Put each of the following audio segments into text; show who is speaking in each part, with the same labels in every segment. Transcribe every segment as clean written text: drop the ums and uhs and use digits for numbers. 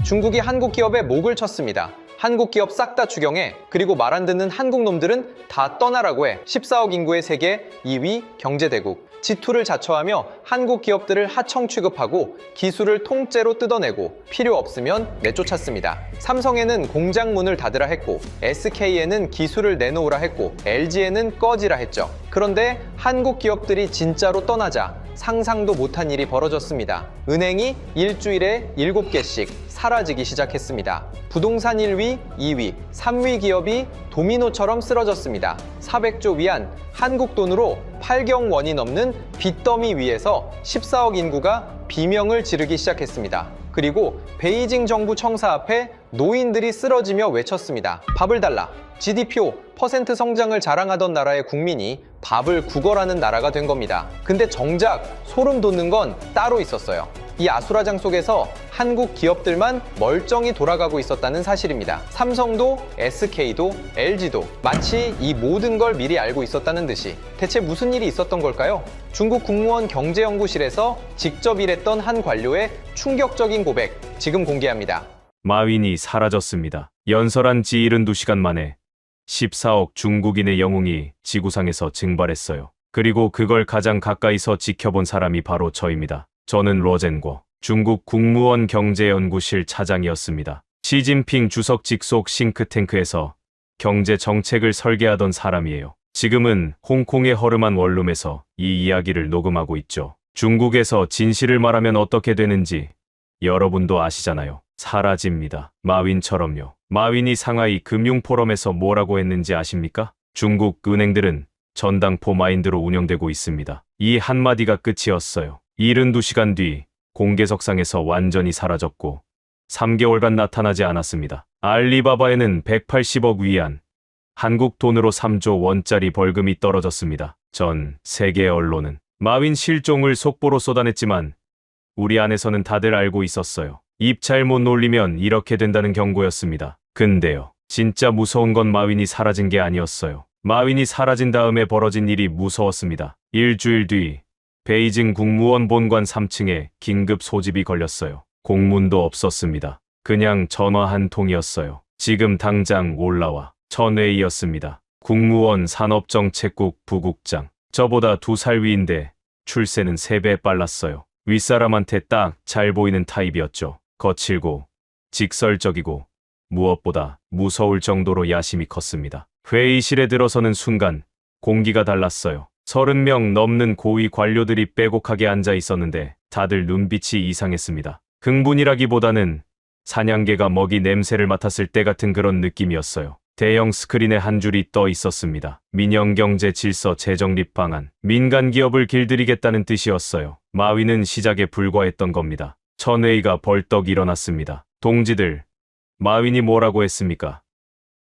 Speaker 1: 중국이 한국 기업에 목을 쳤습니다. 한국 기업 싹 다 추경해, 그리고 말 안 듣는 한국 놈들은 다 떠나라고 해. 14억 인구의 세계 2위 경제대국. G2를 자처하며 한국 기업들을 하청 취급하고 기술을 통째로 뜯어내고 필요 없으면 내쫓았습니다. 삼성에는 공장 문을 닫으라 했고, SK에는 기술을 내놓으라 했고, LG에는 꺼지라 했죠. 그런데 한국 기업들이 진짜로 떠나자 상상도 못한 일이 벌어졌습니다. 은행이 일주일에 7개씩 사라지기 시작했습니다. 부동산 1위, 2위, 3위 기업이 도미노처럼 쓰러졌습니다. 400조 위안, 한국 돈으로 8경 원이 넘는 빚더미 위에서 14억 인구가 비명을 지르기 시작했습니다. 그리고 베이징 정부 청사 앞에 노인들이 쓰러지며 외쳤습니다. 밥을 달라. GDP 5% 성장을 자랑하던 나라의 국민이 밥을 구걸하는 나라가 된 겁니다. 근데 정작 소름 돋는 건 따로 있었어요. 이 아수라장 속에서 한국 기업들만 멀쩡히 돌아가고 있었다는 사실입니다. 삼성도 SK도 LG도 마치 이 모든 걸 미리 알고 있었다는 듯이. 대체 무슨 일이 있었던 걸까요? 중국 국무원 경제연구실에서 직접 일했던 한 관료의 충격적인 고백, 지금 공개합니다.
Speaker 2: 마윈이 사라졌습니다. 연설한 지 72시간 만에 14억 중국인의 영웅이 지구상에서 증발했어요. 그리고 그걸 가장 가까이서 지켜본 사람이 바로 저입니다. 저는 로젠궈, 중국 국무원 경제연구실 차장이었습니다. 시진핑 주석 직속 싱크탱크에서 경제 정책을 설계하던 사람이에요. 지금은 홍콩의 허름한 원룸에서 이 이야기를 녹음하고 있죠. 중국에서 진실을 말하면 어떻게 되는지 여러분도 아시잖아요. 사라집니다. 마윈처럼요. 마윈이 상하이 금융포럼에서 뭐라고 했는지 아십니까? 중국 은행들은 전당포 마인드로 운영되고 있습니다. 이 한마디가 끝이었어요. 72시간 뒤 공개석상에서 완전히 사라졌고 3개월간 나타나지 않았습니다. 알리바바에는 180억 위안, 한국 돈으로 3조 원짜리 벌금이 떨어졌습니다. 전 세계 언론은 마윈 실종을 속보로 쏟아냈지만 우리 안에서는 다들 알고 있었어요. 입 잘못 놀리면 이렇게 된다는 경고였습니다. 근데요, 진짜 무서운 건 마윈이 사라진 게 아니었어요. 마윈이 사라진 다음에 벌어진 일이 무서웠습니다. 일주일 뒤 베이징 국무원 본관 3층에 긴급 소집이 걸렸어요. 공문도 없었습니다. 그냥 전화 한 통이었어요. 지금 당장 올라와. 천웨이였습니다. 국무원 산업정책국 부국장. 저보다 2살 위인데 출세는 3배 빨랐어요. 윗사람한테 딱 잘 보이는 타입이었죠. 거칠고 직설적이고 무엇보다 무서울 정도로 야심이 컸습니다. 회의실에 들어서는 순간 공기가 달랐어요. 30명 넘는 고위 관료들이 빼곡하게 앉아 있었는데 다들 눈빛이 이상했습니다. 흥분이라기보다는 사냥개가 먹이 냄새를 맡았을 때 같은 그런 느낌이었어요. 대형 스크린에 한 줄이 떠 있었습니다. 민영경제 질서 재정립 방안. 민간 기업을 길들이겠다는 뜻이었어요. 마윈은 시작에 불과했던 겁니다. 천회의가 벌떡 일어났습니다. 동지들, 마윈이 뭐라고 했습니까?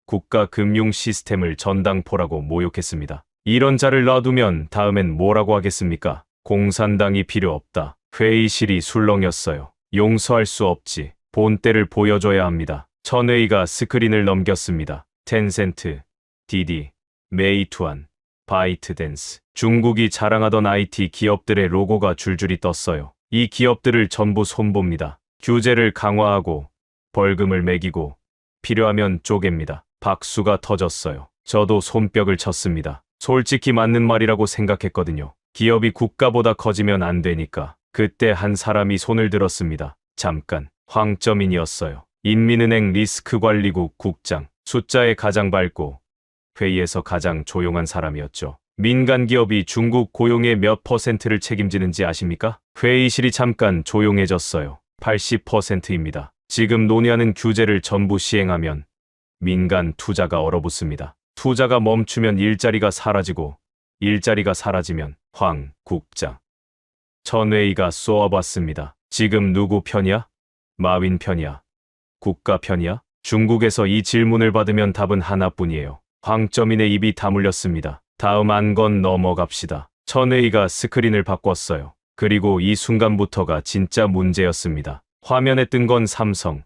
Speaker 2: 국가 금융 시스템을 전당포라고 모욕했습니다. 이런 자를 놔두면 다음엔 뭐라고 하겠습니까? 공산당이 필요 없다. 회의실이 술렁였어요. 용서할 수 없지. 본때를 보여줘야 합니다. 천회의가 스크린을 넘겼습니다. 텐센트, 디디, 메이투안, 바이트댄스. 중국이 자랑하던 IT 기업들의 로고가 줄줄이 떴어요. 이 기업들을 전부 손봅니다. 규제를 강화하고 벌금을 매기고 필요하면 쪼갭니다. 박수가 터졌어요. 저도 손뼉을 쳤습니다. 솔직히 맞는 말이라고 생각했거든요. 기업이 국가보다 커지면 안 되니까. 그때 한 사람이 손을 들었습니다. 잠깐. 황점인이었어요. 인민은행 리스크관리국 국장. 숫자에 가장 밝고 회의에서 가장 조용한 사람이었죠. 민간 기업이 중국 고용의 몇 %를 책임지는지 아십니까? 회의실이 잠깐 조용해졌어요. 80%입니다. 지금 논의하는 규제를 전부 시행하면 민간 투자가 얼어붙습니다. 투자가 멈추면 일자리가 사라지고 일자리가 사라지면 황 국장. 천회의가 쏘아봤습니다. 지금 누구 편이야? 마윈 편이야? 국가 편이야? 중국에서 이 질문을 받으면 답은 하나뿐이에요. 황점인의 입이 다물렸습니다. 다음 안건 넘어갑시다. 천회의가 스크린을 바꿨어요. 그리고 이 순간부터가 진짜 문제였습니다. 화면에 뜬 건 삼성,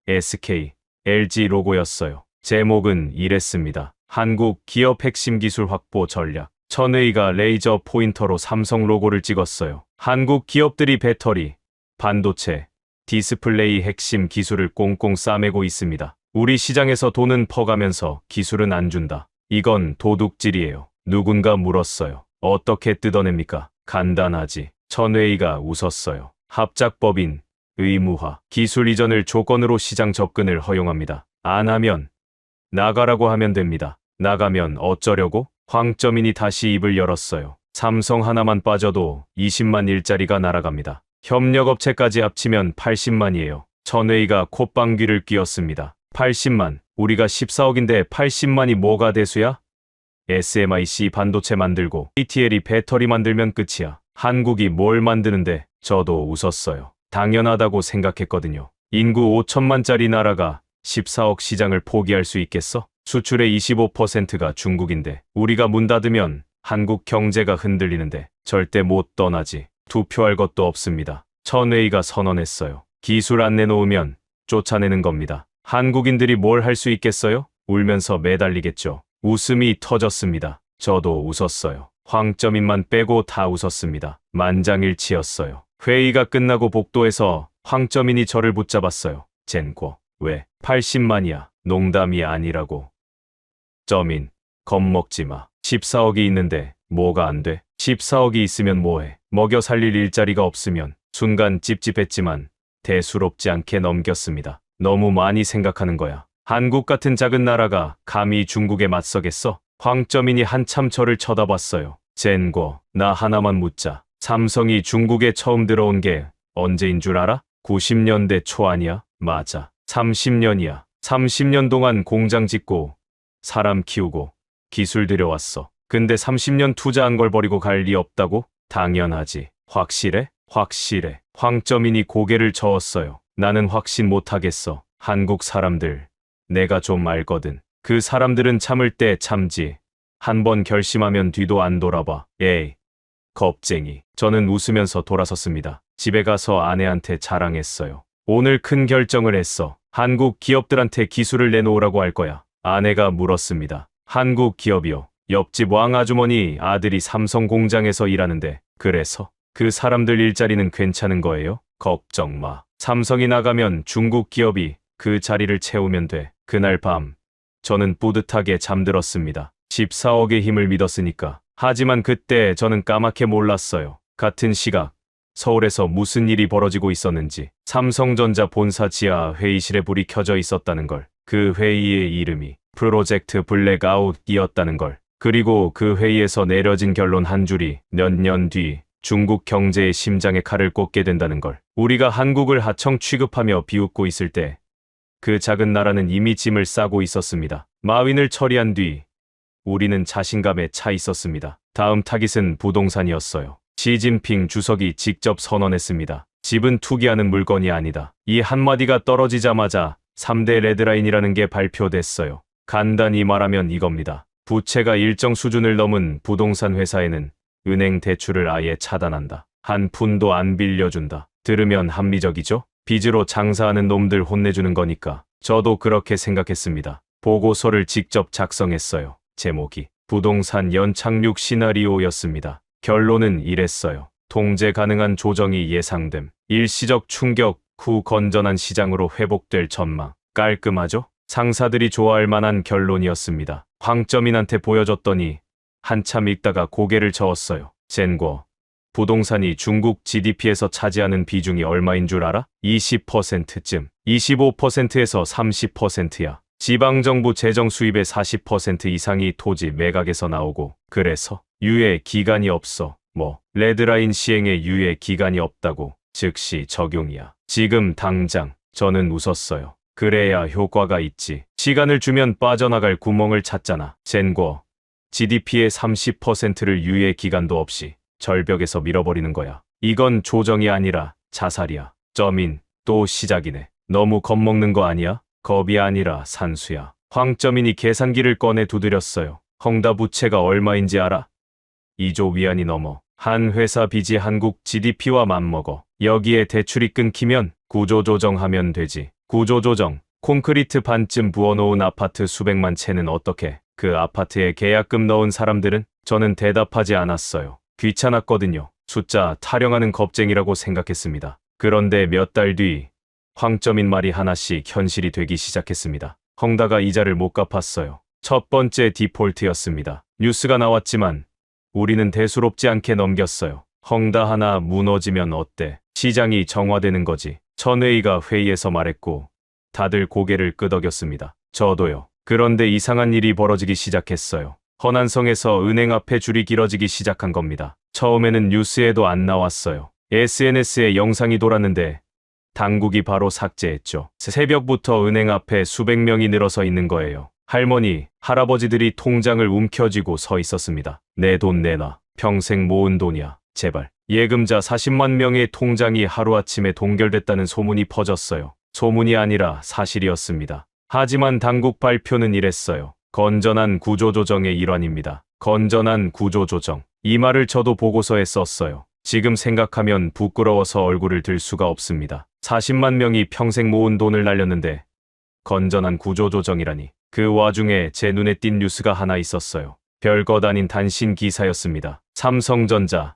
Speaker 2: SK, LG 로고였어요. 제목은 이랬습니다. 한국 기업 핵심 기술 확보 전략. 천회의가 레이저 포인터로 삼성 로고를 찍었어요. 한국 기업들이 배터리, 반도체, 디스플레이 핵심 기술을 꽁꽁 싸매고 있습니다. 우리 시장에서 돈은 퍼가면서 기술은 안 준다. 이건 도둑질이에요. 누군가 물었어요. 어떻게 뜯어냅니까? 간단하지. 천웨이가 웃었어요. 합작법인 의무화. 기술 이전을 조건으로 시장 접근을 허용합니다. 안 하면 나가라고 하면 됩니다. 나가면 어쩌려고? 황점인이 다시 입을 열었어요. 삼성 하나만 빠져도 20만 일자리가 날아갑니다. 협력업체까지 합치면 80만이에요. 천웨이가 콧방귀를 뀌었습니다. 80만. 우리가 14억인데 80만이 뭐가 대수야? SMIC 반도체 만들고 ETL이 배터리 만들면 끝이야. 한국이 뭘 만드는데? 저도 웃었어요. 당연하다고 생각했거든요. 인구 5천만짜리 나라가 14억 시장을 포기할 수 있겠어? 수출의 25%가 중국인데 우리가 문 닫으면 한국 경제가 흔들리는데 절대 못 떠나지. 투표할 것도 없습니다. 천웨이가 선언했어요. 기술 안 내놓으면 쫓아내는 겁니다. 한국인들이 뭘 할 수 있겠어요? 울면서 매달리겠죠. 웃음이 터졌습니다. 저도 웃었어요. 황점인만 빼고 다 웃었습니다. 만장일치였어요. 회의가 끝나고 복도에서 황점인이 저를 붙잡았어요. 젠고, 왜? 80만이야. 농담이 아니라고. 점인, 겁먹지 마. 14억이 있는데 뭐가 안 돼? 14억이 있으면 뭐해? 먹여 살릴 일자리가 없으면. 순간 찝찝했지만 대수롭지 않게 넘겼습니다. 너무 많이 생각하는 거야. 한국 같은 작은 나라가 감히 중국에 맞서겠어? 황점인이 한참 저를 쳐다봤어요. 젠고, 나 하나만 묻자. 삼성이 중국에 처음 들어온 게 언제인 줄 알아? 90년대 초 아니야? 맞아. 30년이야. 30년 동안 공장 짓고 사람 키우고 기술 들여왔어. 근데 30년 투자한 걸 버리고 갈 리 없다고? 당연하지. 확실해? 확실해. 황점인이 고개를 저었어요. 나는 확신 못하겠어. 한국 사람들 내가 좀 알거든. 그 사람들은 참을 때 참지. 한번 결심하면 뒤도 안 돌아봐. 에이, 겁쟁이. 저는 웃으면서 돌아섰습니다. 집에 가서 아내한테 자랑했어요. 오늘 큰 결정을 했어. 한국 기업들한테 기술을 내놓으라고 할 거야. 아내가 물었습니다. 한국 기업이요? 옆집 왕 아주머니 아들이 삼성 공장에서 일하는데 그래서 그 사람들 일자리는 괜찮은 거예요? 걱정 마. 삼성이 나가면 중국 기업이 그 자리를 채우면 돼. 그날 밤 저는 뿌듯하게 잠들었습니다. 14억의 힘을 믿었으니까. 하지만 그때 저는 까맣게 몰랐어요. 같은 시각 서울에서 무슨 일이 벌어지고 있었는지. 삼성전자 본사 지하 회의실에 불이 켜져 있었다는 걸. 그 회의의 이름이 프로젝트 블랙아웃이었다는 걸. 그리고 그 회의에서 내려진 결론 한 줄이 몇 년 뒤 중국 경제의 심장에 칼을 꽂게 된다는 걸. 우리가 한국을 하청 취급하며 비웃고 있을 때 그 작은 나라는 이미 짐을 싸고 있었습니다. 마윈을 처리한 뒤 우리는 자신감에 차 있었습니다. 다음 타깃은 부동산이었어요. 시진핑 주석이 직접 선언했습니다. 집은 투기하는 물건이 아니다. 이 한마디가 떨어지자마자 3대 레드라인이라는 게 발표됐어요. 간단히 말하면 이겁니다. 부채가 일정 수준을 넘은 부동산 회사에는 은행 대출을 아예 차단한다. 한 푼도 안 빌려준다. 들으면 합리적이죠? 빚으로 장사하는 놈들 혼내주는 거니까. 저도 그렇게 생각했습니다. 보고서를 직접 작성했어요. 제목이 부동산 연착륙 시나리오였습니다. 결론은 이랬어요. 통제 가능한 조정이 예상됨. 일시적 충격 후 건전한 시장으로 회복될 전망. 깔끔하죠? 상사들이 좋아할 만한 결론이었습니다. 황점인한테 보여줬더니 한참 읽다가 고개를 저었어요. 젠고, 부동산이 중국 GDP에서 차지하는 비중이 얼마인 줄 알아? 20%쯤. 25%에서 30%야. 지방정부 재정 수입의 40% 이상이 토지 매각에서 나오고. 그래서 유예 기간이 없어. 뭐 레드라인 시행에 유예 기간이 없다고. 즉시 적용이야. 지금 당장. 저는 웃었어요. 그래야 효과가 있지. 시간을 주면 빠져나갈 구멍을 찾잖아. 젠고, GDP의 30%를 유예 기간도 없이 절벽에서 밀어버리는 거야. 이건 조정이 아니라 자살이야. 점인, 또 시작이네. 너무 겁먹는 거 아니야? 겁이 아니라 산수야. 황점인이 계산기를 꺼내 두드렸어요. 헝다 부채가 얼마인지 알아? 2조 위안이 넘어. 한 회사 빚이 한국 GDP와 맞먹어. 여기에 대출이 끊기면 구조조정하면 되지. 구조조정. 콘크리트 반쯤 부어놓은 아파트 수백만 채는 어떻게? 그 아파트에 계약금 넣은 사람들은? 저는 대답하지 않았어요. 귀찮았거든요. 숫자 타령하는 겁쟁이라고 생각했습니다. 그런데 몇 달 뒤 황점인 말이 하나씩 현실이 되기 시작했습니다. 헝다가 이자를 못 갚았어요. 첫 번째 디폴트였습니다. 뉴스가 나왔지만 우리는 대수롭지 않게 넘겼어요. 헝다 하나 무너지면 어때? 시장이 정화되는 거지. 천회의가 회의에서 말했고 다들 고개를 끄덕였습니다. 저도요. 그런데 이상한 일이 벌어지기 시작했어요. 허난성에서 은행 앞에 줄이 길어지기 시작한 겁니다. 처음에는 뉴스에도 안 나왔어요. SNS에 영상이 돌았는데 당국이 바로 삭제했죠. 새벽부터 은행 앞에 수백 명이 늘어서 있는 거예요. 할머니, 할아버지들이 통장을 움켜쥐고 서 있었습니다. 내 돈 내놔. 평생 모은 돈이야. 제발. 예금자 40만 명의 통장이 하루아침에 동결됐다는 소문이 퍼졌어요. 소문이 아니라 사실이었습니다. 하지만 당국 발표는 이랬어요. 건전한 구조조정의 일환입니다. 건전한 구조조정. 이 말을 저도 보고서에 썼어요. 지금 생각하면 부끄러워서 얼굴을 들 수가 없습니다. 40만 명이 평생 모은 돈을 날렸는데 건전한 구조조정이라니. 그 와중에 제 눈에 띈 뉴스가 하나 있었어요. 별것 아닌 단신 기사였습니다. 삼성전자,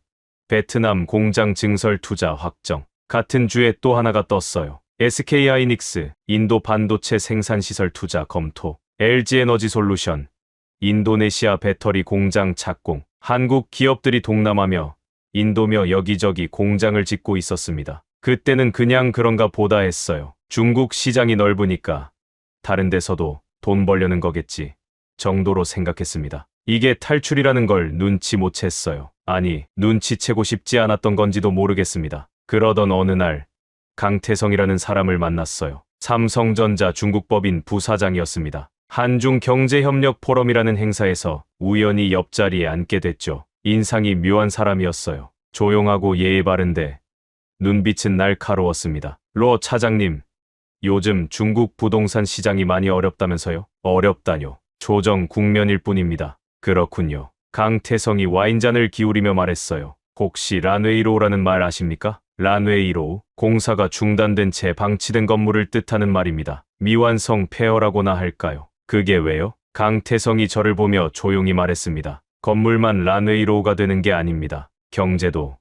Speaker 2: 베트남 공장 증설 투자 확정. 같은 주에 또 하나가 떴어요. SK하이닉스, 인도 반도체 생산시설 투자 검토. LG에너지솔루션, 인도네시아 배터리 공장 착공. 한국 기업들이 동남아며 인도며 여기저기 공장을 짓고 있었습니다. 그때는 그냥 그런가 보다 했어요. 중국 시장이 넓으니까 다른 데서도 돈 벌려는 거겠지 정도로 생각했습니다. 이게 탈출이라는 걸 눈치 못 챘어요. 아니, 눈치채고 싶지 않았던 건지도 모르겠습니다. 그러던 어느 날 강태성이라는 사람을 만났어요. 삼성전자 중국법인 부사장이었습니다. 한중경제협력 포럼이라는 행사에서 우연히 옆자리에 앉게 됐죠. 인상이 묘한 사람이었어요. 조용하고 예의 바른데 눈빛은 날카로웠습니다. 로 차장님, 요즘 중국 부동산 시장이 많이 어렵다면서요? 어렵다뇨. 조정 국면일 뿐입니다. 그렇군요. 강태성이 와인잔을 기울이며 말했어요. 혹시 란웨이로우라는 말 아십니까? 란웨이로우, 공사가 중단된 채 방치된 건물을 뜻하는 말입니다. 미완성 폐허라고나 할까요? 그게 왜요? 강태성이 저를 보며 조용히 말했습니다. 건물만 란웨이로우가 되는 게 아닙니다. 경제도,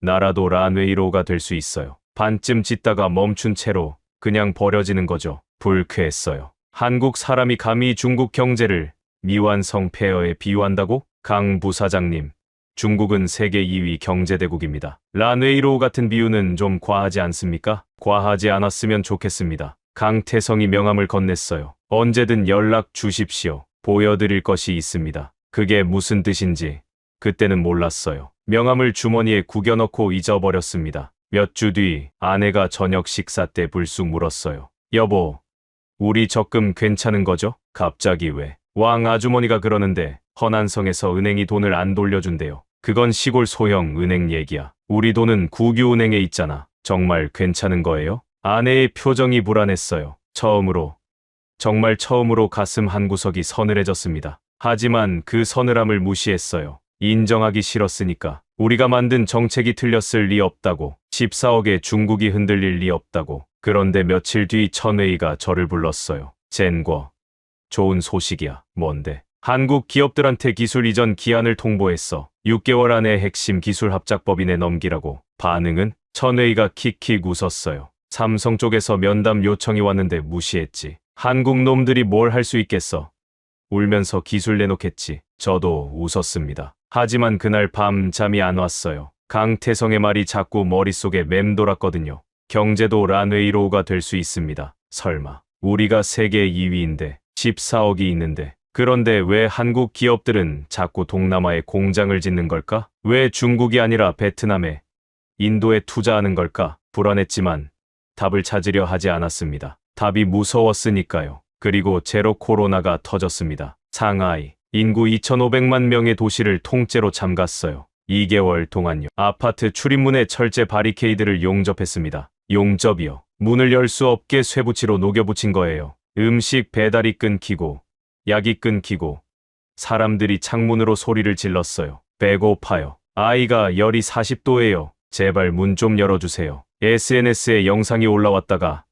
Speaker 2: 나라도 란웨이로우가 될 수 있어요. 반쯤 짓다가 멈춘 채로 그냥 버려지는 거죠. 불쾌했어요. 한국 사람이 감히 중국 경제를 미완성 폐허에 비유한다고? 강 부사장님, 중국은 세계 2위 경제대국입니다. 란웨이로우 같은 비유는 좀 과하지 않습니까? 과하지 않았으면 좋겠습니다. 강태성이 명함을 건넸어요. 언제든 연락 주십시오. 보여드릴 것이 있습니다. 그게 무슨 뜻인지 그때는 몰랐어요. 명함을 주머니에 구겨넣고 잊어버렸습니다. 몇 주 뒤 아내가 저녁 식사 때 불쑥 물었어요. 여보, 우리 적금 괜찮은 거죠? 갑자기 왜? 왕 아주머니가 그러는데 허난성에서 은행이 돈을 안 돌려준대요. 그건 시골 소형 은행 얘기야. 우리 돈은 국유은행에 있잖아. 정말 괜찮은 거예요? 아내의 표정이 불안했어요. 정말 처음으로 가슴 한구석이 서늘해졌습니다. 하지만 그 서늘함을 무시했어요. 인정하기 싫었으니까. 우리가 만든 정책이 틀렸을 리 없다고. 14억에 중국이 흔들릴 리 없다고. 그런데 며칠 뒤 천회의가 저를 불렀어요. 젠궈, 좋은 소식이야. 뭔데? 한국 기업들한테 기술 이전 기한을 통보했어. 6개월 안에 핵심 기술 합작법인에 넘기라고. 반응은? 천회의가 킥킥 웃었어요. 삼성 쪽에서 면담 요청이 왔는데 무시했지. 한국 놈들이 뭘 할 수 있겠어. 울면서 기술 내놓겠지. 저도 웃었습니다. 하지만 그날 밤 잠이 안 왔어요. 강태성의 말이 자꾸 머릿속에 맴돌았거든요. 경제도 란웨이로우가 될 수 있습니다. 설마. 우리가 세계 2위인데 14억이 있는데. 그런데 왜 한국 기업들은 자꾸 동남아에 공장을 짓는 걸까? 왜 중국이 아니라 베트남에, 인도에 투자하는 걸까? 불안했지만 답을 찾으려 하지 않았습니다. 답이 무서웠으니까요. 그리고 제로 코로나가 터졌습니다. 상하이, 인구 2,500만 명의 도시를 통째로 잠갔어요. 2개월 동안요. 아파트 출입문에 철제 바리케이드를 용접했습니다. 용접이요. 문을 열 수 없게 쇠붙이로 녹여붙인 거예요. 음식 배달이 끊기고, 약이 끊기고, 사람들이 창문으로 소리를 질렀어요. 배고파요. 아이가 열이 40도예요. 제발 문 좀 열어주세요. SNS에 영상이 올라왔다가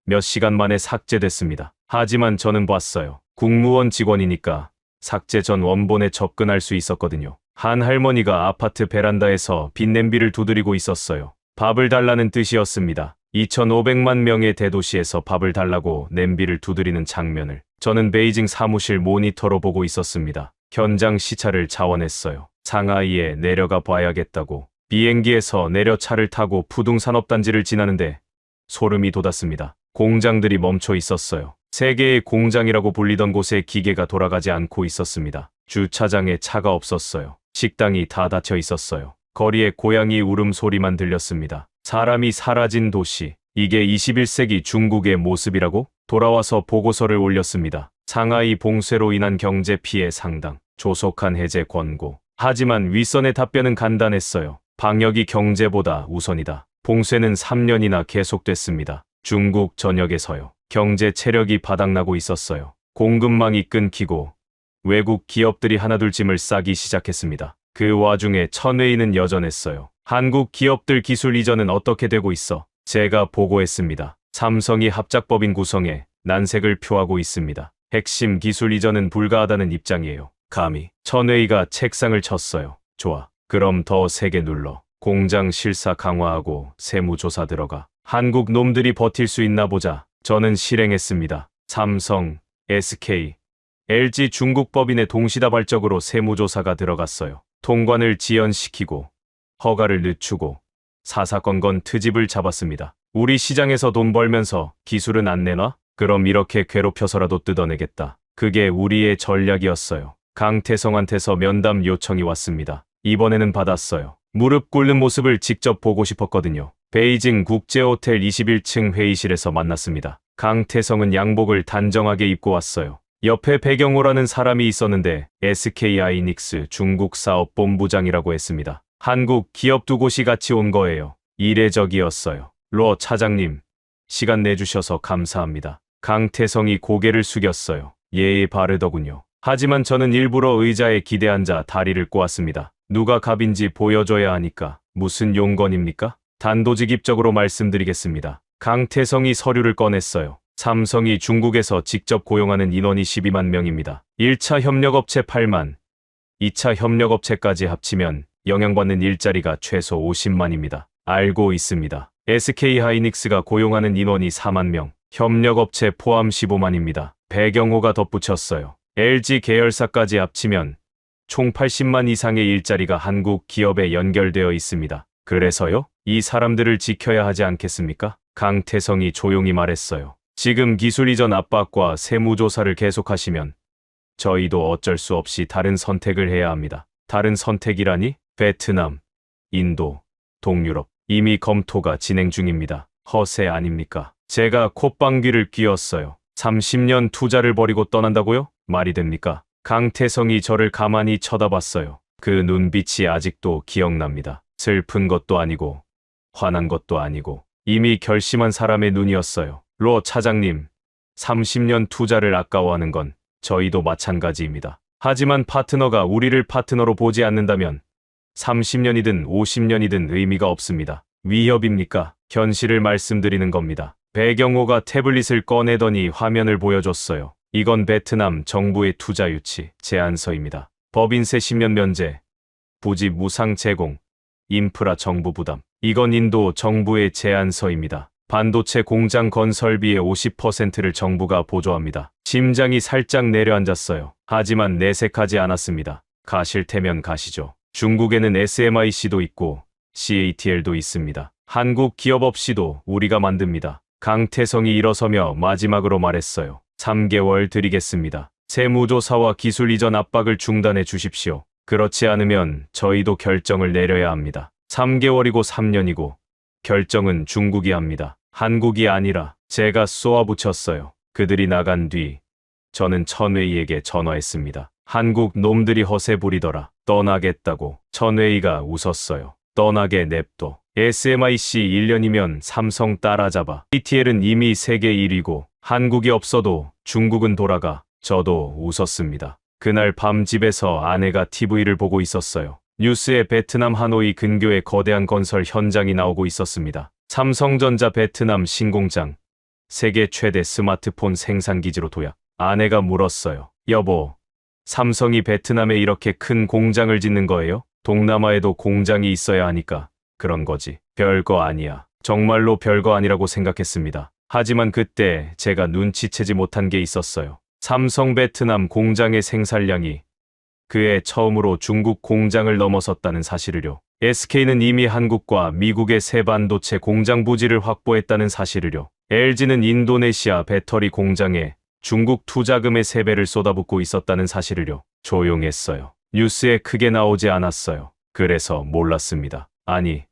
Speaker 2: 몇 시간 만에 삭제됐습니다. 하지만 저는 봤어요. 국무원 직원이니까 삭제 전 원본에 접근할 수 있었거든요. 한 할머니가 아파트 베란다에서 빈 냄비를 두드리고 있었어요. 밥을 달라는 뜻이었습니다. 2,500만 명의 대도시에서 밥을 달라고 냄비를 두드리는 장면을 저는 베이징 사무실 모니터로 보고 있었습니다. 현장 시차를 자원했어요. 상하이에 내려가 봐야겠다고. 비행기에서 내려 차를 타고 푸둥산업단지를 지나는데 소름이 돋았습니다. 공장들이 멈춰 있었어요. 세계의 공장이라고 불리던 곳에 기계가 돌아가지 않고 있었습니다. 주차장에 차가 없었어요. 식당이 다 닫혀 있었어요. 거리에 고양이 울음소리만 들렸습니다. 사람이 사라진 도시. 이게 21세기 중국의 모습이라고? 돌아와서 보고서를 올렸습니다. 상하이 봉쇄로 인한 경제 피해 상당. 조속한 해제 권고. 하지만 윗선의 답변은 간단했어요. 방역이 경제보다 우선이다. 봉쇄는 3년이나 계속됐습니다. 중국 전역에서요. 경제 체력이 바닥나고 있었어요. 공급망이 끊기고 외국 기업들이 하나둘 짐을 싸기 시작했습니다. 그 와중에 천웨이는 여전했어요. 한국 기업들 기술 이전은 어떻게 되고 있어? 제가 보고했습니다. 삼성이 합작법인 구성에 난색을 표하고 있습니다. 핵심 기술 이전은 불가하다는 입장이에요. 감히 천웨이가 책상을 쳤어요. 좋아. 그럼 더 세게 눌러. 공장 실사 강화하고 세무조사 들어가. 한국 놈들이 버틸 수 있나 보자. 저는 실행했습니다. 삼성, SK, LG 중국 법인의 동시다발적으로 세무조사가 들어갔어요. 통관을 지연시키고 허가를 늦추고 사사건건 트집을 잡았습니다. 우리 시장에서 돈 벌면서 기술은 안 내놔? 그럼 이렇게 괴롭혀서라도 뜯어내겠다. 그게 우리의 전략이었어요. 강태성한테서 면담 요청이 왔습니다. 이번에는 받았어요. 무릎 꿇는 모습을 직접 보고 싶었거든요. 베이징 국제호텔 21층 회의실에서 만났습니다. 강태성은 양복을 단정하게 입고 왔어요. 옆에 배경호라는 사람이 있었는데 SK하이닉스 중국 사업본부장이라고 했습니다. 한국 기업 두 곳이 같이 온 거예요. 이례적이었어요. 로 차장님, 시간 내주셔서 감사합니다. 강태성이 고개를 숙였어요. 예의 바르더군요. 하지만 저는 일부러 의자에 기대앉아 다리를 꼬았습니다. 누가 갑인지 보여줘야 하니까. 무슨 용건입니까? 단도직입적으로 말씀드리겠습니다. 강태성이 서류를 꺼냈어요. 삼성이 중국에서 직접 고용하는 인원이 12만 명입니다. 1차 협력업체 8만, 2차 협력업체까지 합치면 영향받는 일자리가 최소 50만입니다. 알고 있습니다. SK하이닉스가 고용하는 인원이 4만 명, 협력업체 포함 15만입니다. 배경호가 덧붙였어요. LG 계열사까지 합치면 총 80만 이상의 일자리가 한국 기업에 연결되어 있습니다. 그래서요? 이 사람들을 지켜야 하지 않겠습니까? 강태성이 조용히 말했어요. 지금 기술 이전 압박과 세무조사를 계속하시면 저희도 어쩔 수 없이 다른 선택을 해야 합니다. 다른 선택이라니? 베트남, 인도, 동유럽. 이미 검토가 진행 중입니다. 허세 아닙니까? 제가 콧방귀를 뀌었어요. 30년 투자를 버리고 떠난다고요? 말이 됩니까? 강태성이 저를 가만히 쳐다봤어요. 그 눈빛이 아직도 기억납니다. 슬픈 것도 아니고 화난 것도 아니고 이미 결심한 사람의 눈이었어요. 로 차장님, 30년 투자를 아까워하는 건 저희도 마찬가지입니다. 하지만 파트너가 우리를 파트너로 보지 않는다면 30년이든 50년이든 의미가 없습니다. 위협입니까? 현실을 말씀드리는 겁니다. 배경호가 태블릿을 꺼내더니 화면을 보여줬어요. 이건 베트남 정부의 투자 유치 제안서입니다. 법인세 10년 면제, 부지 무상 제공, 인프라 정부 부담. 이건 인도 정부의 제안서입니다. 반도체 공장 건설비의 50%를 정부가 보조합니다. 심장이 살짝 내려앉았어요. 하지만 내색하지 않았습니다. 가실 테면 가시죠. 중국에는 SMIC도 있고 CATL도 있습니다. 한국 기업 없이도 우리가 만듭니다. 강태성이 일어서며 마지막으로 말했어요. 3개월 드리겠습니다. 세무조사와 기술 이전 압박을 중단해 주십시오. 그렇지 않으면 저희도 결정을 내려야 합니다. 3개월이고 3년이고 결정은 중국이 합니다. 한국이 아니라. 제가 쏘아붙였어요. 그들이 나간 뒤 저는 천웨이에게 전화했습니다. 한국 놈들이 허세 부리더라. 떠나겠다고. 천웨이가 웃었어요. 떠나게 냅둬. SMIC 1년이면 삼성 따라잡아. ATL은 이미 세계 1위고 한국이 없어도 중국은 돌아가. 저도 웃었습니다. 그날 밤 집에서 아내가 TV를 보고 있었어요. 뉴스에 베트남 하노이 근교의 거대한 건설 현장이 나오고 있었습니다. 삼성전자 베트남 신공장, 세계 최대 스마트폰 생산기지로 도약. 아내가 물었어요. 여보, 삼성이 베트남에 이렇게 큰 공장을 짓는 거예요? 동남아에도 공장이 있어야 하니까 그런 거지. 별거 아니야. 정말로 별거 아니라고 생각했습니다. 하지만 그때 제가 눈치채지 못한 게 있었어요. 삼성 베트남 공장의 생산량이 그해 처음으로 중국 공장을 넘어섰다는 사실을요. SK는 이미 한국과 미국의 새 반도체 공장 부지를 확보했다는 사실을요. LG는 인도네시아 배터리 공장에 중국 투자금의 3배를 쏟아붓고 있었다는 사실을요. 조용했어요. 뉴스에 크게 나오지 않았어요. 그래서 몰랐습니다. 아니,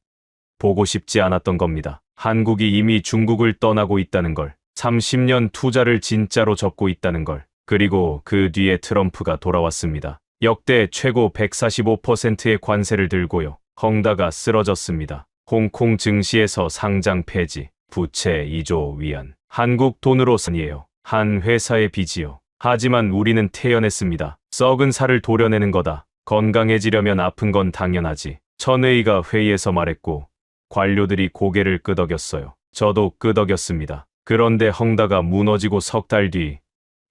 Speaker 2: 보고 싶지 않았던 겁니다. 한국이 이미 중국을 떠나고 있다는 걸, 30년 투자를 진짜로 접고 있다는 걸, 그리고 그 뒤에 트럼프가 돌아왔습니다. 역대 최고 145%의 관세를 들고요. 헝다가 쓰러졌습니다. 홍콩 증시에서 상장 폐지, 부채 2조 위안. 한국 돈으로 산이에요. 한 회사의 빚이요. 하지만 우리는 태연했습니다. 썩은 살을 도려내는 거다. 건강해지려면 아픈 건 당연하지. 천회의가 회의에서 말했고 관료들이 고개를 끄덕였어요. 저도 끄덕였습니다. 그런데 헝다가 무너지고 석 달 뒤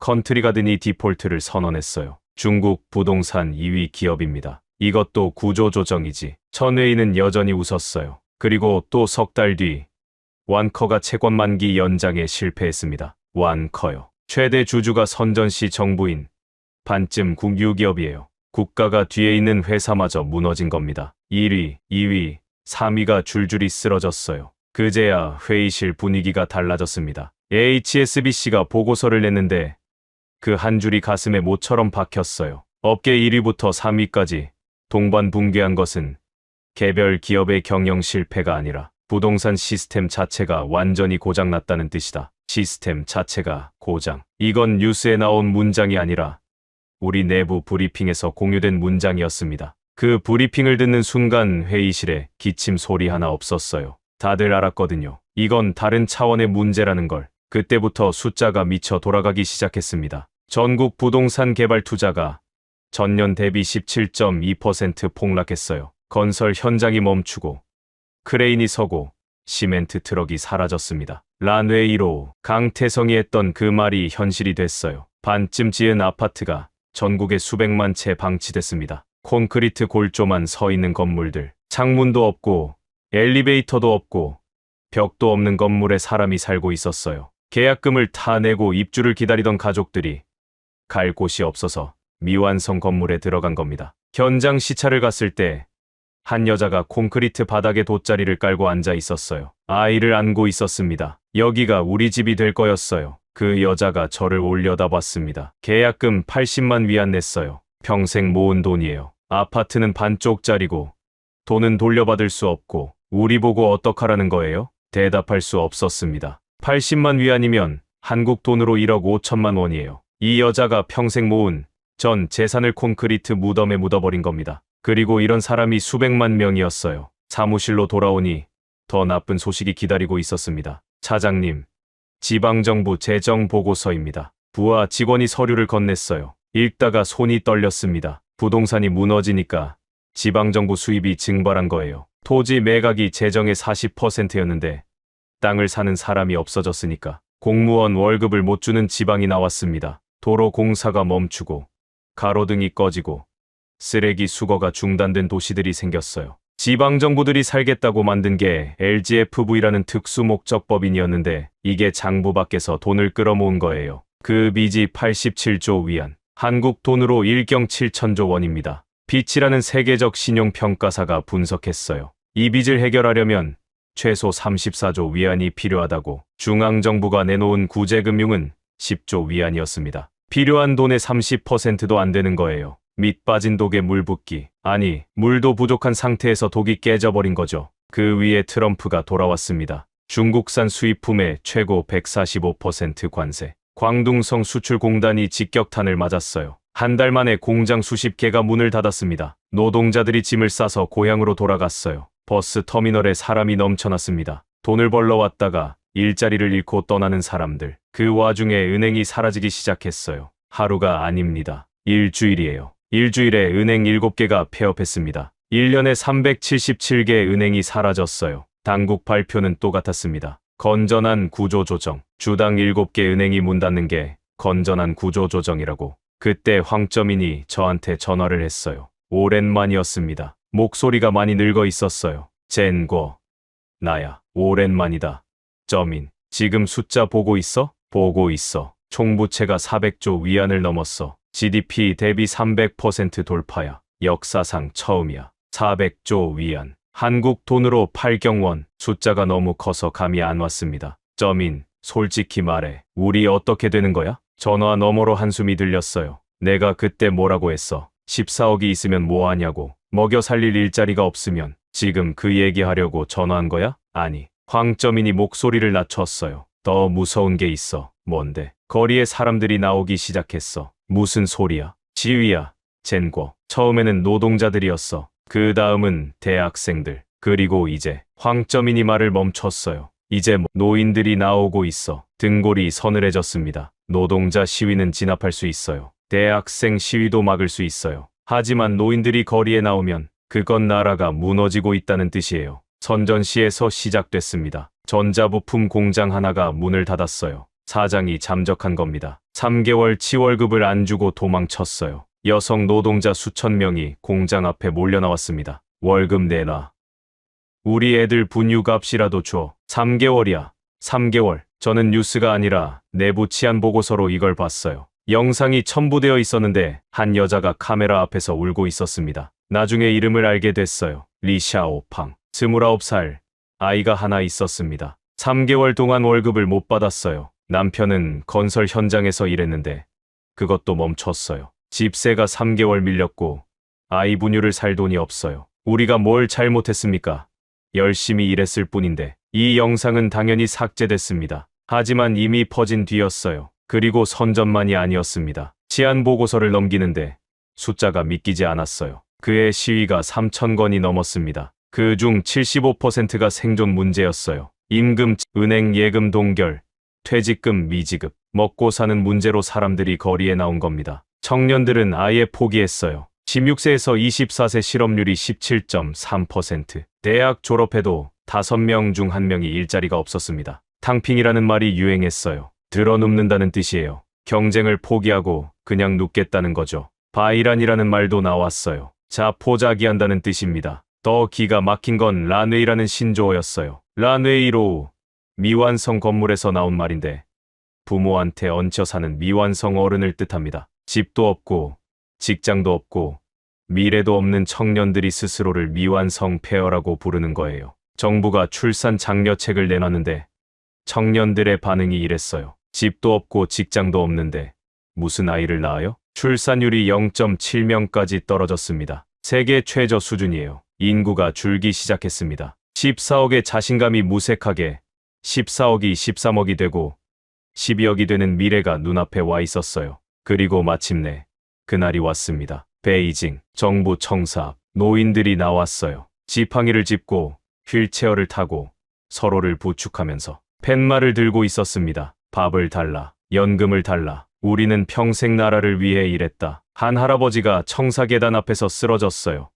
Speaker 2: 컨트리가든이 디폴트를 선언했어요. 중국 부동산 2위 기업입니다. 이것도 구조조정이지. 천회의는 여전히 웃었어요. 그리고 또 석 달 뒤 완커가 채권 만기 연장에 실패했습니다. 완커요. 최대 주주가 선전시 정부인 반쯤 국유기업이에요. 국가가 뒤에 있는 회사마저 무너진 겁니다. 1위, 2위, 3위가 줄줄이 쓰러졌어요. 그제야 회의실 분위기가 달라졌습니다. HSBC가 보고서를 냈는데 그 한 줄이 가슴에 모처럼 박혔어요. 업계 1위부터 3위까지 동반붕괴한 것은 개별 기업의 경영 실패가 아니라 부동산 시스템 자체가 완전히 고장났다는 뜻이다. 시스템 자체가 고장. 이건 뉴스에 나온 문장이 아니라 우리 내부 브리핑에서 공유된 문장이었습니다. 그 브리핑을 듣는 순간 회의실에 기침 소리 하나 없었어요. 다들 알았거든요. 이건 다른 차원의 문제라는 걸. 그때부터 숫자가 미쳐 돌아가기 시작했습니다. 전국 부동산 개발 투자가 전년 대비 17.2% 폭락했어요. 건설 현장이 멈추고 크레인이 서고 시멘트 트럭이 사라졌습니다. 란웨이 1호 강태성이 했던 그 말이 현실이 됐어요. 반쯤 지은 아파트가 전국에 수백만 채 방치됐습니다. 콘크리트 골조만 서 있는 건물들. 창문도 없고 엘리베이터도 없고 벽도 없는 건물에 사람이 살고 있었어요. 계약금을 다 내고 입주를 기다리던 가족들이 갈 곳이 없어서 미완성 건물에 들어간 겁니다. 현장 시찰을 갔을 때 한 여자가 콘크리트 바닥에 돗자리를 깔고 앉아 있었어요. 아이를 안고 있었습니다. 여기가 우리 집이 될 거였어요. 그 여자가 저를 올려다봤습니다. 계약금 80만 위안 냈어요. 평생 모은 돈이에요. 아파트는 반쪽짜리고 돈은 돌려받을 수 없고 우리 보고 어떡하라는 거예요? 대답할 수 없었습니다. 80만 위안이면 한국 돈으로 1억 5천만 원이에요. 이 여자가 평생 모은 전 재산을 콘크리트 무덤에 묻어버린 겁니다. 그리고 이런 사람이 수백만 명이었어요. 사무실로 돌아오니 더 나쁜 소식이 기다리고 있었습니다. 차장님, 지방정부 재정보고서입니다. 부하 직원이 서류를 건넸어요. 읽다가 손이 떨렸습니다. 부동산이 무너지니까 지방정부 수입이 증발한 거예요. 토지 매각이 재정의 40%였는데 땅을 사는 사람이 없어졌으니까 공무원 월급을 못 주는 지방이 나왔습니다. 도로 공사가 멈추고 가로등이 꺼지고 쓰레기 수거가 중단된 도시들이 생겼어요. 지방정부들이 살겠다고 만든 게 LGFV라는 특수목적법인이었는데 이게 장부 밖에서 돈을 끌어모은 거예요. 그 빚이 87조 위안, 한국 돈으로 1경 7천조 원입니다. 피치라는 세계적 신용평가사가 분석했어요. 이 빚을 해결하려면 최소 34조 위안이 필요하다고. 중앙정부가 내놓은 구제금융은 10조 위안이었습니다. 필요한 돈의 30%도 안 되는 거예요. 밑 빠진 독에 물 붓기. 아니, 물도 부족한 상태에서 독이 깨져버린 거죠. 그 위에 트럼프가 돌아왔습니다. 중국산 수입품에 최고 145% 관세. 광둥성 수출공단이 직격탄을 맞았어요. 한 달 만에 공장 수십 개가 문을 닫았습니다. 노동자들이 짐을 싸서 고향으로 돌아갔어요. 버스 터미널에 사람이 넘쳐났습니다. 돈을 벌러 왔다가 일자리를 잃고 떠나는 사람들. 그 와중에 은행이 사라지기 시작했어요. 하루가 아닙니다. 일주일이에요. 일주일에 은행 7개가 폐업했습니다. 1년에 377개 은행이 사라졌어요. 당국 발표는 또 같았습니다. 건전한 구조조정. 주당 7개 은행이 문 닫는 게 건전한 구조조정이라고. 그때 황점인이 저한테 전화를 했어요. 오랜만이었습니다. 목소리가 많이 늙어 있었어요. 젠고. 나야. 오랜만이다. 점인. 지금 숫자 보고 있어? 보고 있어. 총부채가 400조 위안을 넘었어. GDP 대비 300% 돌파야. 역사상 처음이야. 400조 위안. 한국 돈으로 8경원. 숫자가 너무 커서 감이 안 왔습니다. 점인. 솔직히 말해. 우리 어떻게 되는 거야? 전화 너머로 한숨이 들렸어요. 내가 그때 뭐라고 했어? 14억이 있으면 뭐 하냐고. 먹여 살릴 일자리가 없으면. 지금 그 얘기하려고 전화한 거야? 아니. 황점인이 목소리를 낮췄어요. 더 무서운 게 있어. 뭔데? 거리에 사람들이 나오기 시작했어. 무슨 소리야? 지휘야. 젠고. 처음에는 노동자들이었어. 그 다음은 대학생들. 그리고 이제 황점인이 말을 멈췄어요. 이제 노인들이 나오고 있어. 등골이 서늘해졌습니다. 노동자 시위는 진압할 수 있어요. 대학생 시위도 막을 수 있어요. 하지만 노인들이 거리에 나오면 그건 나라가 무너지고 있다는 뜻이에요. 선전시에서 시작됐습니다. 전자부품 공장 하나가 문을 닫았어요. 사장이 잠적한 겁니다. 3개월치 월급을 안 주고 도망쳤어요. 여성 노동자 수천 명이 공장 앞에 몰려 나왔습니다. 월급 내놔. 우리 애들 분유값이라도 줘. 3개월이야. 3개월. 저는 뉴스가 아니라 내부 치안 보고서로 이걸 봤어요. 영상이 첨부되어 있었는데 한 여자가 카메라 앞에서 울고 있었습니다. 나중에 이름을 알게 됐어요. 리샤오팡. 29살. 아이가 하나 있었습니다. 3개월 동안 월급을 못 받았어요. 남편은 건설 현장에서 일했는데 그것도 멈췄어요. 집세가 3개월 밀렸고 아이 분유를 살 돈이 없어요. 우리가 뭘 잘못했습니까? 열심히 일했을 뿐인데. 이 영상은 당연히 삭제됐습니다. 하지만 이미 퍼진 뒤였어요. 그리고 선전만이 아니었습니다. 치안 보고서를 넘기는데 숫자가 믿기지 않았어요. 그의 시위가 3,000건이 넘었습니다. 그중 75%가 생존 문제였어요. 임금, 은행 예금 동결, 퇴직금 미지급, 먹고 사는 문제로 사람들이 거리에 나온 겁니다. 청년들은 아예 포기했어요. 16세에서 24세 실업률이 17.3%. 대학 졸업해도 5명 중 1명이 일자리가 없었습니다. 탕핑이라는 말이 유행했어요. 들어눕는다는 뜻이에요. 경쟁을 포기하고 그냥 눕겠다는 거죠. 바이란이라는 말도 나왔어요. 자포자기한다는 뜻입니다. 더 기가 막힌 건 란웨이라는 신조어였어요. 란웨이로 미완성 건물에서 나온 말인데 부모한테 얹혀 사는 미완성 어른을 뜻합니다. 집도 없고 직장도 없고 미래도 없는 청년들이 스스로를 미완성 폐허라고 부르는 거예요. 정부가 출산 장려책을 내놨는데 청년들의 반응이 이랬어요. 집도 없고 직장도 없는데 무슨 아이를 낳아요? 출산율이 0.7명까지 떨어졌습니다. 세계 최저 수준이에요. 인구가 줄기 시작했습니다. 14억의 자신감이 무색하게 14억이 13억이 되고 12억이 되는 미래가 눈앞에 와 있었어요. 그리고 마침내 그날이 왔습니다. 베이징 정부 청사 앞 노인들이 나왔어요. 지팡이를 짚고 휠체어를 타고 서로를 부축하면서 팻말을 들고 있었습니다. 밥을 달라. 연금을 달라. 우리는 평생 나라를 위해 일했다. 한 할아버지가 청사계단 앞에서 쓰러졌어요.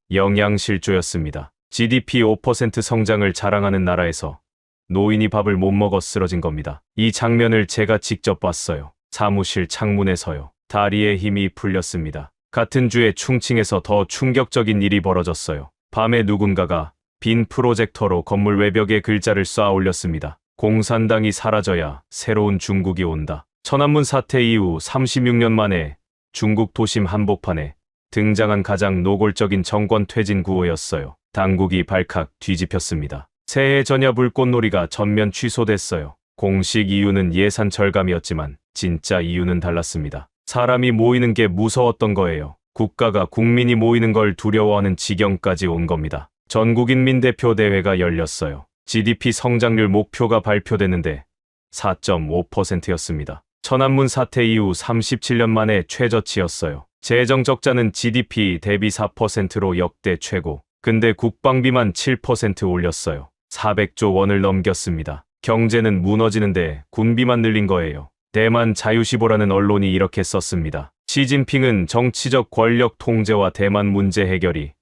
Speaker 2: 영양실조였습니다. GDP 5% 성장을 자랑하는 나라에서 노인이 밥을 못 먹어 쓰러진 겁니다. 이 장면을 제가 직접 봤어요. 사무실 창문에서요. 다리에 힘이 풀렸습니다. 같은 주에 충칭에서 더 충격적인 일이 벌어졌어요. 밤에 누군가가 빈 프로젝터로 건물 외벽에 글자를 쏴 올렸습니다. 공산당이 사라져야 새로운 중국이 온다. 천안문 사태 이후 36년 만에 중국 도심 한복판에 등장한 가장 노골적인 정권 퇴진 구호였어요. 당국이 발칵 뒤집혔습니다. 새해 전야 불꽃놀이가 전면 취소됐어요. 공식 이유는 예산 절감이었지만 진짜 이유는 달랐습니다. 사람이 모이는 게 무서웠던 거예요. 국가가 국민이 모이는 걸 두려워하는 지경까지 온 겁니다. 전국인민 대표 대회가 열렸어요. GDP 성장률 목표가 발표됐는데 4.5%였습니다. 천안문 사태 이후 37년 만에 최저치였어요. 재정 적자는 GDP 대비 4%로 역대 최고. 근데 국방비만 7% 올렸어요. 400조 원을 넘겼습니다. 경제는 무너지는데 군비만 늘린 거예요. 대만 자유시보라는 언론이 이렇게 썼습니다. 시진핑은 정치적 권력 통제와 대만 문제 해결이